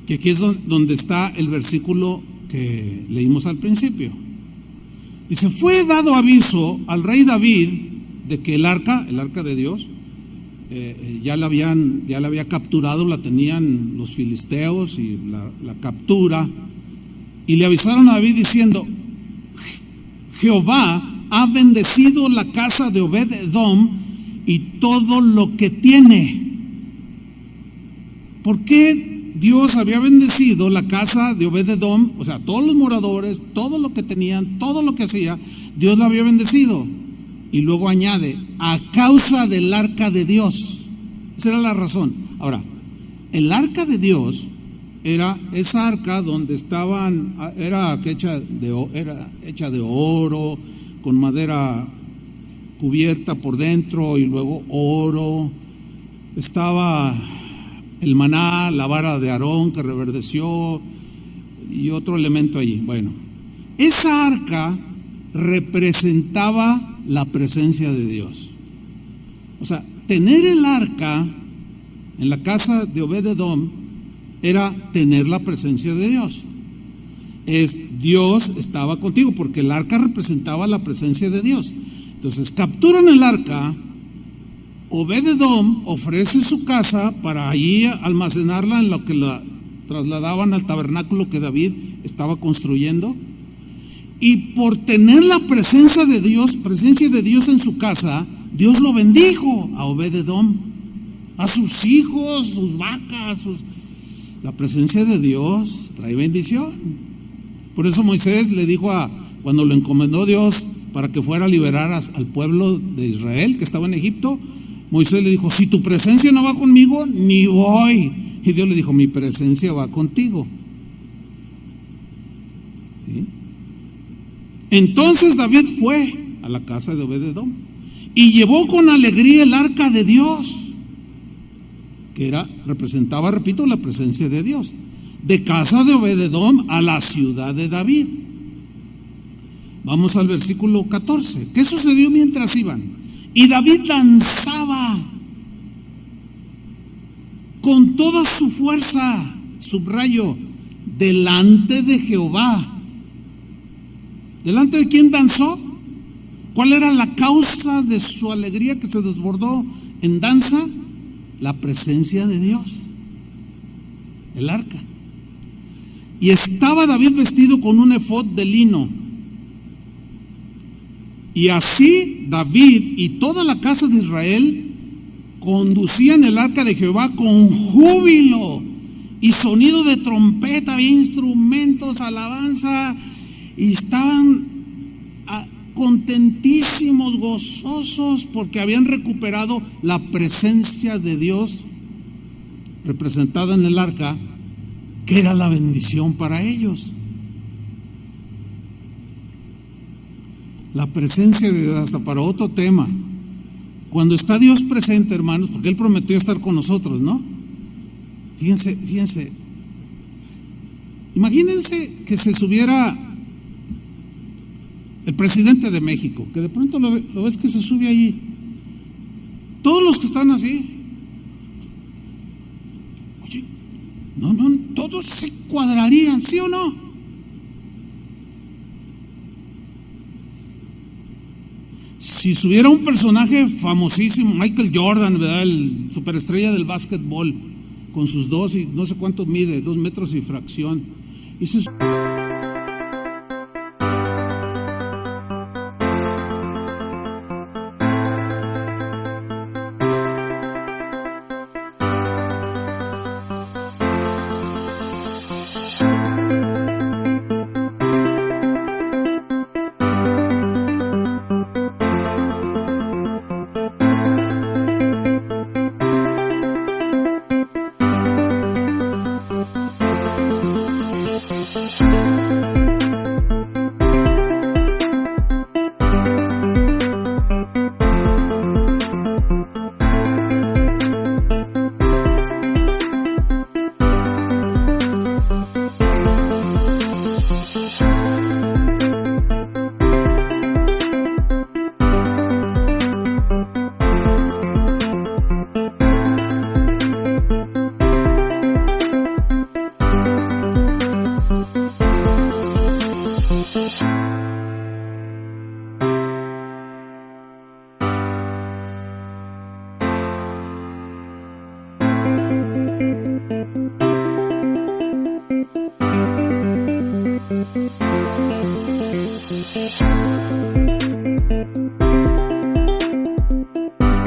que aquí es donde está el versículo que leímos al principio. Dice: fue dado aviso al rey David de que el arca de Dios, ya la había capturado, la tenían los filisteos, y la captura, y le avisaron a David diciendo: Jehová ha bendecido la casa de Obed-edom y todo lo que tiene. ¿Por qué Dios había bendecido la casa de Obed-edom? O sea, todos los moradores, todo lo que tenían, todo lo que hacía, Dios la había bendecido. Y luego añade: a causa del arca de Dios. Esa era la razón. Ahora, el arca de Dios era esa arca donde era hecha de oro, con madera cubierta por dentro, y luego oro. Estaba el maná, la vara de Aarón que reverdeció, y otro elemento allí. Bueno, esa arca representaba la presencia de Dios. O sea, tener el arca en la casa de Obed-edom era tener la presencia de Dios. Dios estaba contigo, porque el arca representaba la presencia de Dios. Entonces capturan el arca. Obed-edom ofrece su casa para allí almacenarla, en lo que la trasladaban al tabernáculo que David estaba construyendo. Y por tener la presencia de Dios en su casa, Dios lo bendijo a Obed-edom, a sus hijos, sus vacas, la presencia de Dios trae bendición. Por eso Moisés le dijo, cuando lo encomendó Dios para que fuera a liberar al pueblo de Israel que estaba en Egipto, Moisés le dijo: si tu presencia no va conmigo, ni voy. Y Dios le dijo: mi presencia va contigo. ¿Sí? Entonces David fue a la casa de Obed-edom y llevó con alegría el arca de Dios, que representaba, repito, la presencia de Dios, de casa de Obed-edom a la ciudad de David. Vamos al versículo 14. ¿Qué sucedió mientras iban? Y David danzaba con toda su fuerza, subrayo, delante de Jehová. ¿Delante de quién danzó? ¿Cuál era la causa de su alegría que se desbordó en danza? La presencia de Dios, el arca. Y estaba David vestido con un efod de lino. Y así David y toda la casa de Israel conducían el arca de Jehová con júbilo y sonido de trompeta, había instrumentos, alabanza, y estaban contentísimos, gozosos, porque habían recuperado la presencia de Dios representada en el arca, que era la bendición para ellos. La presencia de Dios, hasta para otro tema. Cuando está Dios presente, hermanos, porque Él prometió estar con nosotros, ¿no? Fíjense. Imagínense que se subiera el presidente de México, que de pronto lo ves que se sube allí. Todos los que están así, oye, no, todos se cuadrarían, ¿sí o no? Si subiera un personaje famosísimo, Michael Jordan, ¿verdad? El superestrella del básquetbol, con sus 2 y no sé cuánto mide, 2 metros y fracción, y se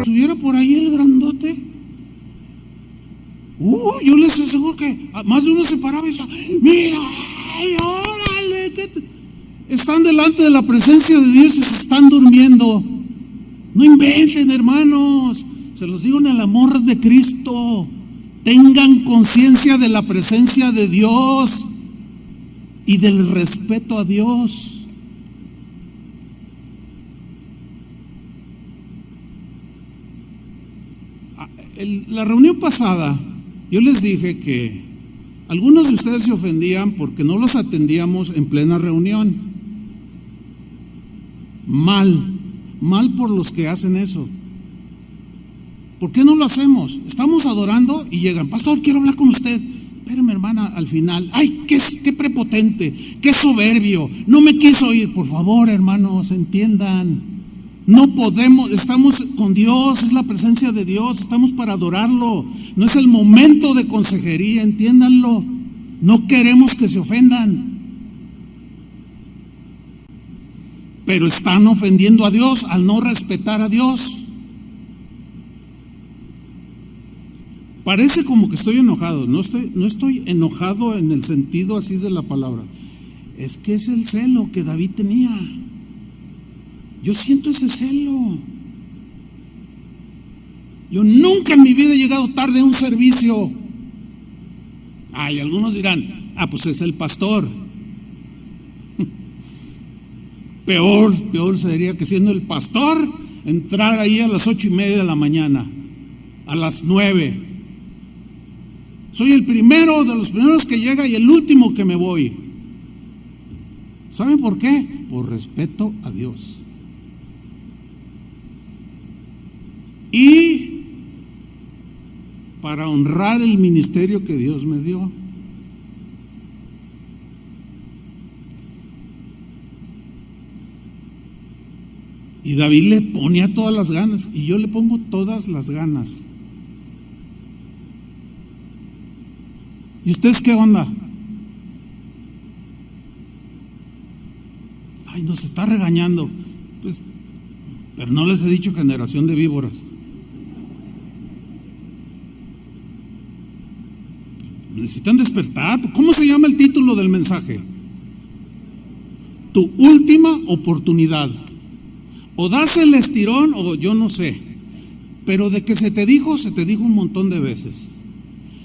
subiera por ahí el grandote, yo les aseguro que más de uno se paraba y decía: mira, órale, están delante de la presencia de Dios y se están durmiendo. No inventen, hermanos, se los digo en el amor de Cristo. Tengan conciencia de la presencia de Dios y del respeto a Dios. La reunión pasada yo les dije que algunos de ustedes se ofendían porque no los atendíamos en plena reunión. Mal por los que hacen eso. ¿Por qué no lo hacemos? Estamos adorando y llegan: pastor, quiero hablar con usted. Espérame, hermana, al final. Ay, qué prepotente, qué soberbio, no me quiso oír. Por favor, hermanos, entiendan. No podemos, estamos con Dios, es la presencia de Dios, estamos para adorarlo. No es el momento de consejería, entiéndanlo. No queremos que se ofendan. Pero están ofendiendo a Dios al no respetar a Dios. Parece como que estoy enojado. No estoy enojado en el sentido así de la palabra. Es que es el celo que David tenía. Yo siento ese celo. Yo nunca en mi vida he llegado tarde a un servicio. Y algunos dirán: pues es el pastor. Peor sería que siendo el pastor entrar ahí a las 8:30 de la mañana, a las 9. Soy el primero de los primeros que llega y el último que me voy. ¿Saben por qué? Por respeto a Dios. para honrar el ministerio que Dios me dio. Y David le ponía todas las ganas, y yo le pongo todas las ganas. ¿Y ustedes qué onda? Ay, nos está regañando. Pues, pero no les he dicho generación de víboras. Necesitan despertar. ¿Cómo se llama el título del mensaje? Tu última oportunidad. O das el estirón o yo no sé. Pero de que se te dijo un montón de veces.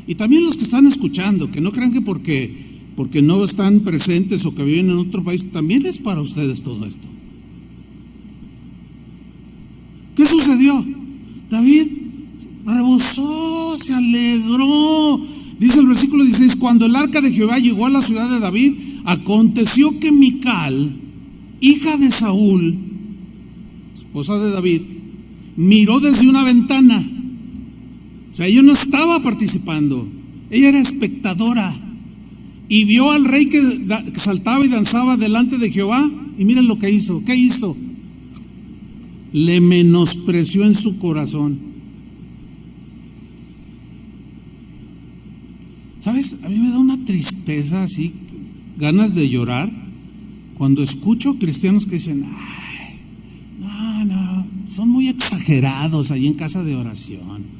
Y también los que están escuchando, que no crean que porque no están presentes o que viven en otro país, también es para ustedes todo esto. ¿Qué sucedió? David rebosó, se alegró. Dice el versículo 16: cuando el arca de Jehová llegó a la ciudad de David, aconteció que Mical, hija de Saúl, esposa de David, miró desde una ventana. O sea, ella no estaba participando, ella era espectadora, y vio al rey que saltaba y danzaba delante de Jehová. Y miren lo que hizo. ¿Qué hizo? Le menospreció en su corazón. ¿Sabes? A mí me da una tristeza así, ganas de llorar, cuando escucho cristianos que dicen: ay, no, son muy exagerados ahí en casa de oración.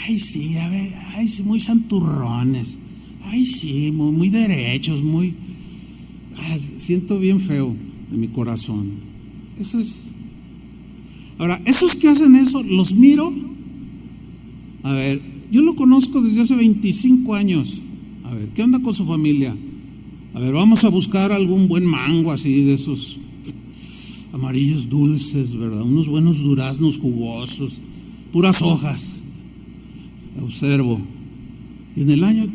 Ay, sí, a ver, ay, sí, muy santurrones. Ay, sí, muy derechos, siento bien feo en mi corazón. Eso es. Ahora, esos que hacen eso, los miro. A ver, yo lo conozco desde hace 25 años. A ver, ¿qué onda con su familia? A ver, vamos a buscar algún buen mango así, de esos amarillos dulces, ¿verdad? Unos buenos duraznos jugosos, puras hojas. Observo. Y en el año,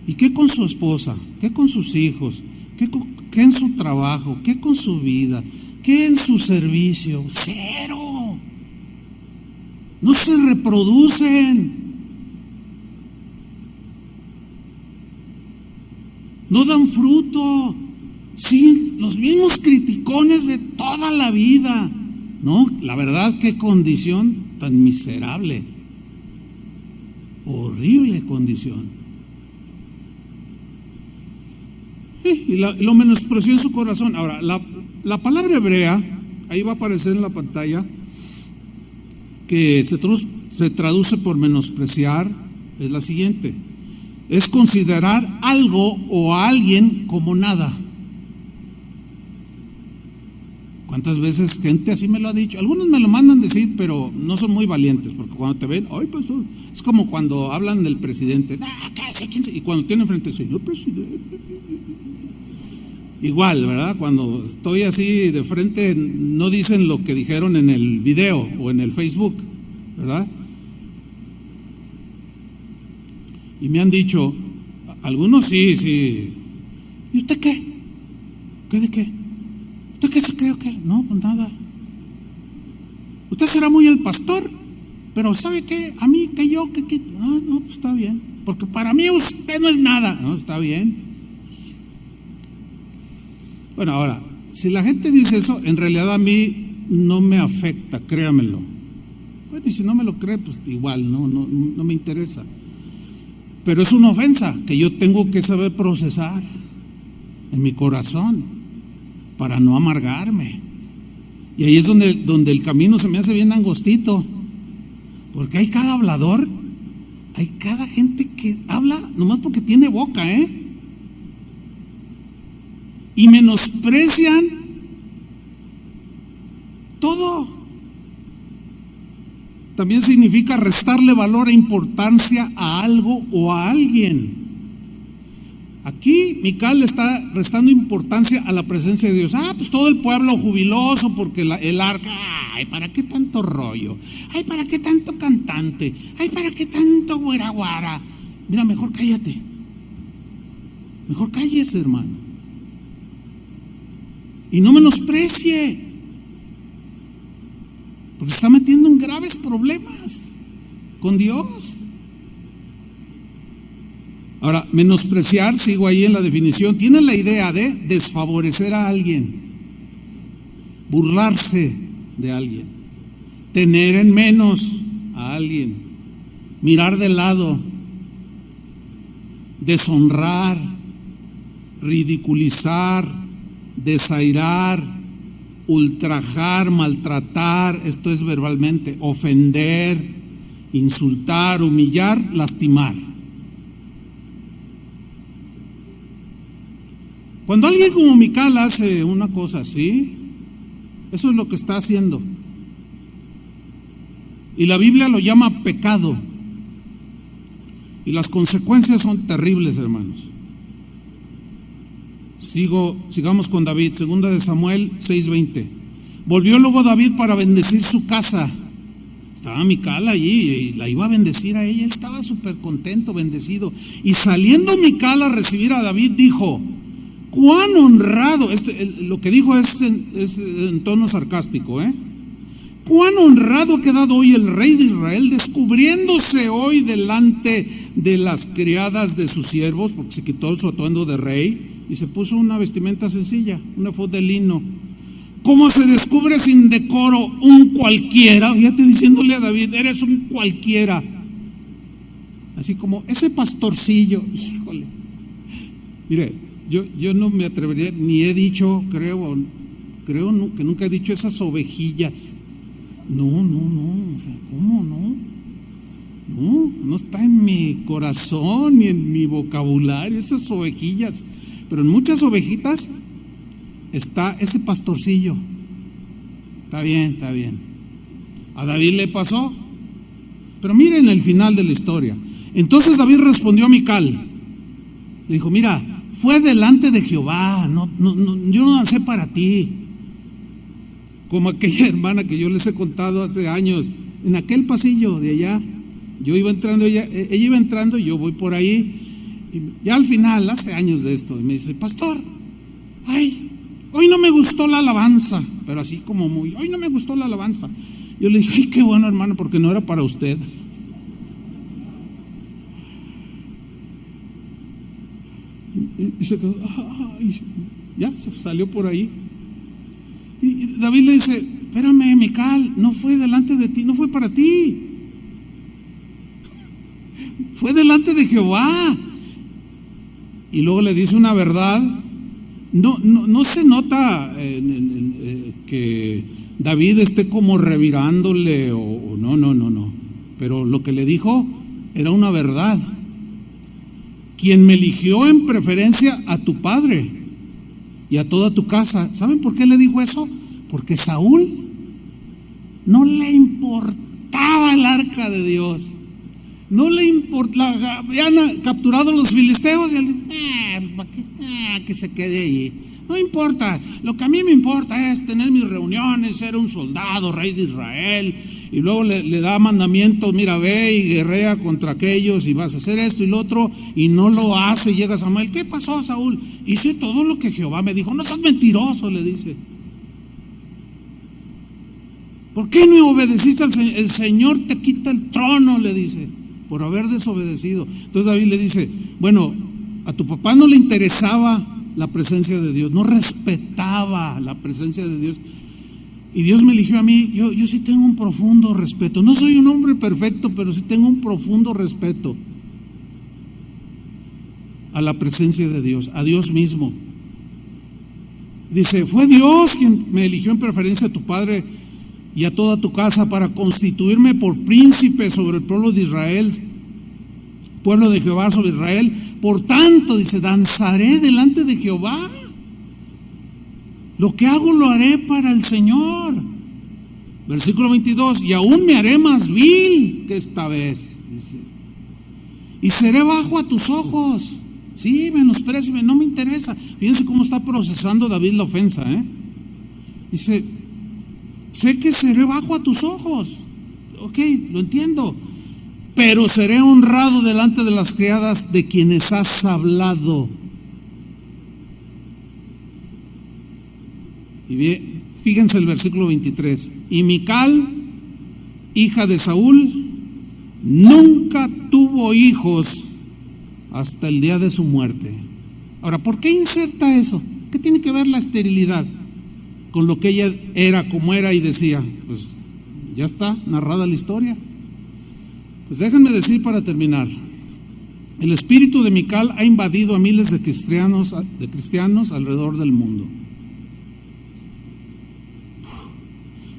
¿y qué con su esposa? ¿Qué con sus hijos? ¿Qué en su trabajo? ¿Qué con su vida? ¿Qué en su servicio? Cero. No se reproducen. No dan fruto. Sí, los mismos criticones de toda la vida. No, la verdad, qué condición tan miserable. Horrible condición. Y lo menospreció en su corazón. Ahora, la palabra hebrea, ahí va a aparecer en la pantalla, que se traduce por menospreciar, es la siguiente: es considerar algo o a alguien como nada. ¿Cuántas veces gente así me lo ha dicho? Algunos me lo mandan decir, pero no son muy valientes, porque cuando te ven, ay, pastor, es como cuando hablan del presidente, y cuando tienen frente, señor presidente. Igual, ¿verdad? Cuando estoy así de frente, no dicen lo que dijeron en el video o en el Facebook, ¿verdad? Y me han dicho, algunos sí. ¿Y usted qué? ¿Qué de qué? ¿Usted qué se cree o qué? No, pues nada. Usted será muy el pastor, pero ¿sabe qué? A mí, que yo, que no, pues está bien. Porque para mí usted no es nada. No, está bien. Bueno, ahora, si la gente dice eso, en realidad a mí no me afecta, créamelo. Bueno, y si no me lo cree, pues igual, no me interesa. Pero es una ofensa que yo tengo que saber procesar en mi corazón para no amargarme. Y ahí es donde el camino se me hace bien angostito, porque hay cada hablador, hay cada gente que habla nomás porque tiene boca, y menosprecian todo. También significa restarle valor e importancia a algo o a alguien. Aquí Mical está restando importancia a la presencia de Dios. Pues todo el pueblo jubiloso porque el arca. Ay, ¿para qué tanto rollo? Ay, ¿para qué tanto cantante? Ay, ¿para qué tanto guaraguara? Mira, mejor cállate. Mejor cállese, hermano. Y no menosprecie, porque se está metiendo en graves problemas con Dios. Ahora, menospreciar, sigo ahí en la definición, tiene la idea de desfavorecer a alguien, burlarse de alguien, tener en menos a alguien, mirar de lado, deshonrar, ridiculizar, desairar, ultrajar, maltratar, esto es verbalmente, ofender, insultar, humillar, lastimar. Cuando alguien como Mical hace una cosa así, eso es lo que está haciendo. Y la Biblia lo llama pecado. Y las consecuencias son terribles, hermanos. Sigamos con David, 2 Samuel 6:20. Volvió luego David para bendecir su casa. Estaba Mical allí y la iba a bendecir a ella. Estaba súper contento, bendecido. Y saliendo Mical a recibir a David, dijo: cuán honrado, lo que dijo es en tono sarcástico, cuán honrado ha quedado hoy el rey de Israel, descubriéndose hoy delante de las criadas de sus siervos, porque se quitó su atuendo de rey y se puso una vestimenta sencilla, un efod de lino. ¿Cómo se descubre sin decoro un cualquiera? Fíjate, diciéndole a David: eres un cualquiera. Así como ese pastorcillo, híjole. Mire, yo no me atrevería, ni he dicho, creo que nunca he dicho esas ovejillas. No, o sea, ¿cómo no? No está en mi corazón ni en mi vocabulario esas ovejillas. Pero en muchas ovejitas está ese pastorcillo. Está bien. A David le pasó. Pero miren el final de la historia. Entonces David respondió a Mical. Le dijo: mira, fue delante de Jehová, yo no lancé para ti. Como aquella hermana que yo les he contado hace años, en aquel pasillo de allá, yo iba entrando, ella iba entrando y yo voy por ahí, y ya al final, hace años de esto, y me dice: pastor, hoy no me gustó la alabanza, pero así como hoy no me gustó la alabanza. Yo le dije: qué bueno, hermano, porque no era para usted. Y se quedó, ya se salió por ahí. Y David le dice: espérame, Mical, no fue delante de ti, no fue para ti, fue delante de Jehová. Y luego le dice una verdad. No se nota que David esté como revirándole o no. Pero lo que le dijo era una verdad. Quien me eligió en preferencia a tu padre y a toda tu casa. ¿Saben por qué le dijo eso? Porque Saúl no le importaba el arca de Dios. No le importaba. Habían capturado los filisteos y él dijo: que se quede allí. No importa. Lo que a mí me importa es tener mis reuniones, ser un soldado, rey de Israel. Y luego le da mandamientos: mira, ve y guerrea contra aquellos y vas a hacer esto y lo otro, y no lo hace. Llega Samuel: ¿qué pasó, Saúl? Hice todo lo que Jehová me dijo. No seas mentiroso, le dice. ¿Por qué no obedeciste al Señor? El Señor te quita el trono, le dice, por haber desobedecido. Entonces David le dice: bueno, a tu papá no le interesaba la presencia de Dios, no respetaba la presencia de Dios. Y Dios me eligió a mí. Yo sí tengo un profundo respeto. No soy un hombre perfecto, pero sí tengo un profundo respeto a la presencia de Dios, a Dios mismo. Dice: fue Dios quien me eligió en preferencia a tu padre y a toda tu casa para constituirme por príncipe sobre el pueblo de Israel, pueblo de Jehová sobre Israel. Por tanto, dice, danzaré delante de Jehová. Lo que hago lo haré para el Señor. Versículo 22, y aún me haré más vil que esta vez, dice, y seré bajo a tus ojos. Sí, menospreciame, no me interesa. Fíjense cómo está procesando David la ofensa, Dice: sé que seré bajo a tus ojos. Ok, lo entiendo. Pero seré honrado delante de las criadas de quienes has hablado. Y bien, fíjense el versículo 23. Y Mical, hija de Saúl, nunca tuvo hijos hasta el día de su muerte. Ahora, ¿por qué inserta eso? ¿Qué tiene que ver la esterilidad con lo que ella era, como era y decía? Pues ya está narrada la historia. Pues déjenme decir para terminar, el espíritu de Mical ha invadido a miles de cristianos alrededor del mundo.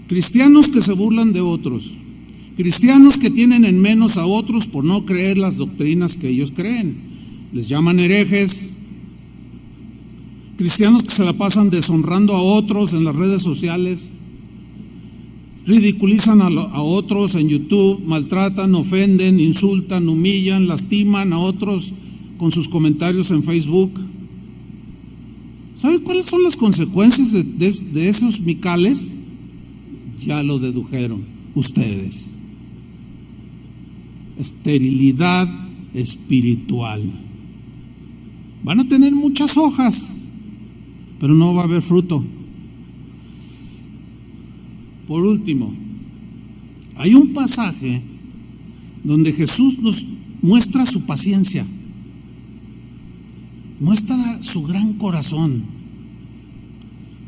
Cristianos que se burlan de otros, cristianos que tienen en menos a otros por no creer las doctrinas que ellos creen, les llaman herejes. Cristianos que se la pasan deshonrando a otros en las redes sociales, ridiculizan a otros en YouTube, maltratan, ofenden, insultan, humillan, lastiman a otros con sus comentarios en Facebook. ¿Saben cuáles son las consecuencias de esos Micales? Ya lo dedujeron ustedes. Esterilidad espiritual. Van a tener muchas hojas, pero no va a haber fruto. Por último, hay un pasaje donde Jesús nos muestra su paciencia, muestra su gran corazón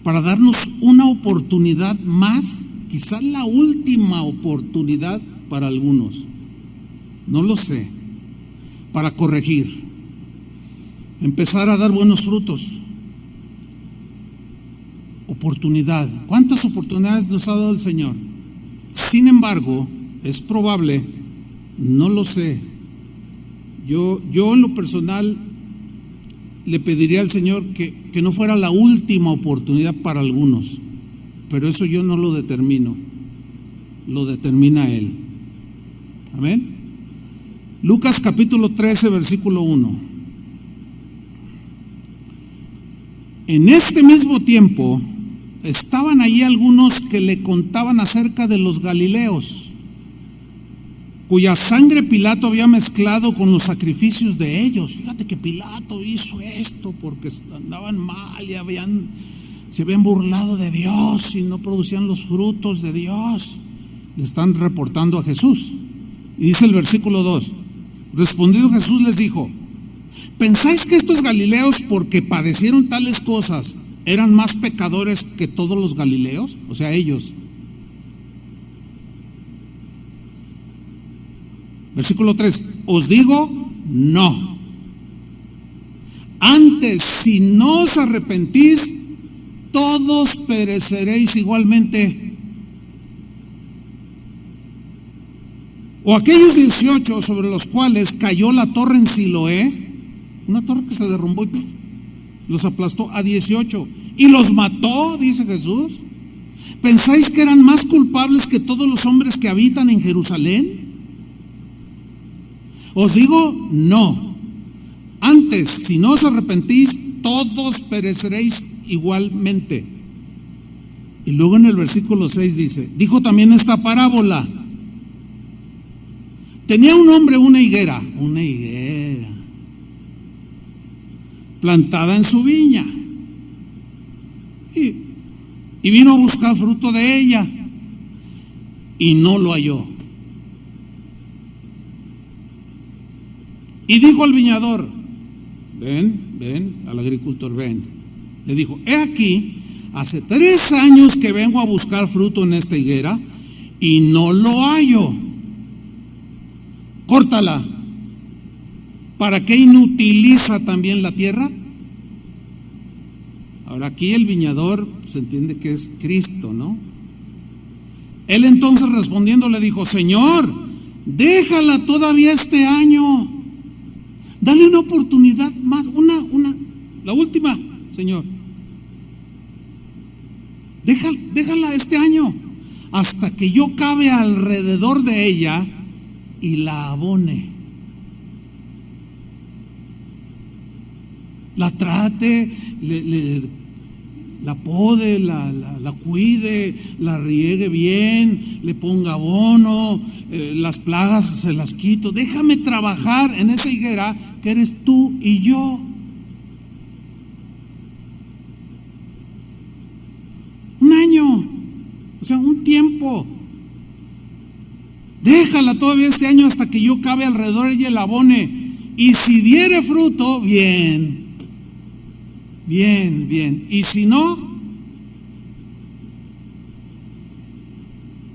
para darnos una oportunidad más, quizás la última oportunidad para algunos, no lo sé, para corregir, empezar a dar buenos frutos. Oportunidad. ¿Cuántas oportunidades nos ha dado el Señor? Sin embargo, es probable, no lo sé, yo en lo personal le pediría al Señor que no fuera la última oportunidad para algunos, pero eso yo no lo determino, lo determina Él. Amén. Lucas capítulo 13, versículo 1. En este mismo tiempo estaban allí algunos que le contaban acerca de los galileos, cuya sangre Pilato había mezclado con los sacrificios de ellos. Fíjate que Pilato hizo esto porque andaban mal y se habían burlado de Dios y no producían los frutos de Dios. Le están reportando a Jesús. Y dice el versículo 2: respondido Jesús les dijo: ¿pensáis que estos galileos, porque padecieron tales cosas, eran más pecadores que todos los galileos? O sea, ellos. Versículo 3: os digo, no. Antes, si no os arrepentís, todos pereceréis igualmente. O aquellos 18 sobre los cuales cayó la torre en Siloé, una torre que se derrumbó y los aplastó a 18 y los mató, dice Jesús. ¿Pensáis que eran más culpables que todos los hombres que habitan en Jerusalén? Os digo, no. Antes, si no os arrepentís, todos pereceréis igualmente. Y luego en el versículo 6 dice: dijo también esta parábola. Tenía un hombre una higuera plantada en su viña, y vino a buscar fruto de ella y no lo halló. Y dijo al viñador: ven, al agricultor, ven. Le dijo: he aquí, hace 3 años que vengo a buscar fruto en esta higuera y no lo hallo. Córtala. ¿Para qué inutiliza también la tierra? Ahora aquí el viñador se entiende que es Cristo, ¿no? Él entonces respondiendo le dijo: Señor, déjala todavía este año. Dale una oportunidad más, la última, Señor. Déjala este año hasta que yo cabe alrededor de ella y la abone. La trate, la pode, la cuide, la riegue bien, le ponga abono, las plagas se las quito. Déjame trabajar en esa higuera que eres tú y yo. Un año, o sea, un tiempo. déjala todavía este año hasta que yo cabe alrededor y la abone. Y si diere fruto, bien, bien, bien. Y si no,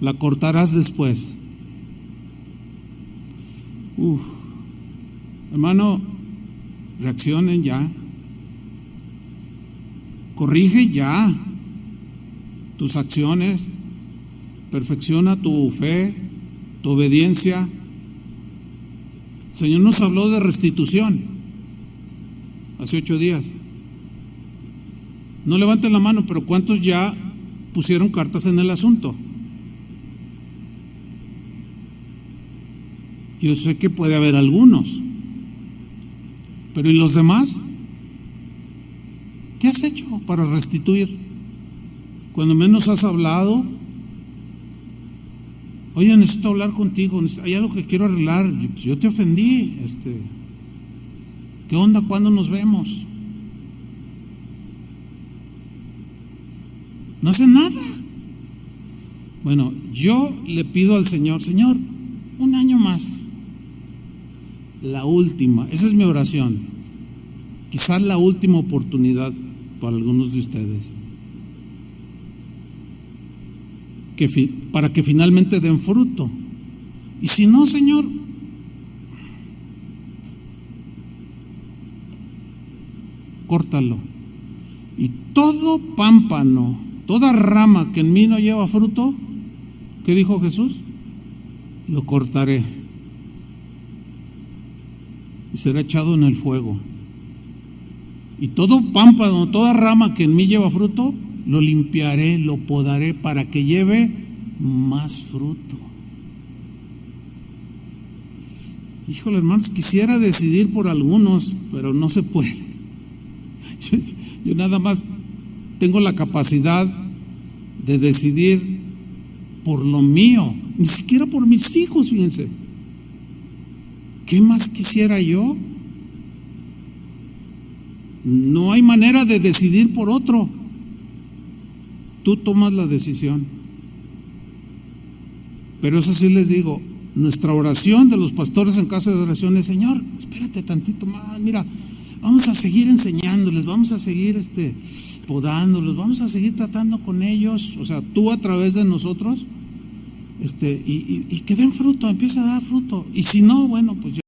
la cortarás después. Hermano, reaccionen ya. Corrige ya tus acciones. Perfecciona tu fe, tu obediencia. El Señor nos habló de restitución hace 8 días. No levanten la mano, pero ¿cuántos ya pusieron cartas en el asunto? Yo sé que puede haber algunos, pero ¿y los demás? ¿Qué has hecho para restituir? Cuando menos has hablado. Oye, necesito hablar contigo, hay algo que quiero arreglar. Pues yo te ofendí. ¿Qué onda? ¿Cuándo nos vemos? No hace nada. Bueno, yo le pido al Señor, Señor, un año más. La última, esa es mi oración. Quizás la última oportunidad para algunos de ustedes. Para que finalmente den fruto. Y si no, Señor, córtalo. Y todo pámpano, toda rama que en mí no lleva fruto, ¿qué dijo Jesús? Lo cortaré y será echado en el fuego. Y todo pámpano, toda rama que en mí lleva fruto, lo limpiaré, lo podaré para que lleve más fruto. Híjole, hermanos, quisiera decidir por algunos, pero no se puede. Yo nada más tengo la capacidad de decidir por lo mío, ni siquiera por mis hijos, fíjense. ¿Qué más quisiera yo? No hay manera de decidir por otro. Tú tomas la decisión. Pero eso sí les digo, nuestra oración de los pastores en casa de oración es: Señor, espérate tantito más, mira, vamos a seguir enseñándoles, vamos a seguir podándolos, vamos a seguir tratando con ellos, o sea, tú a través de nosotros, y que den fruto, empieza a dar fruto. Y si no, bueno, pues ya.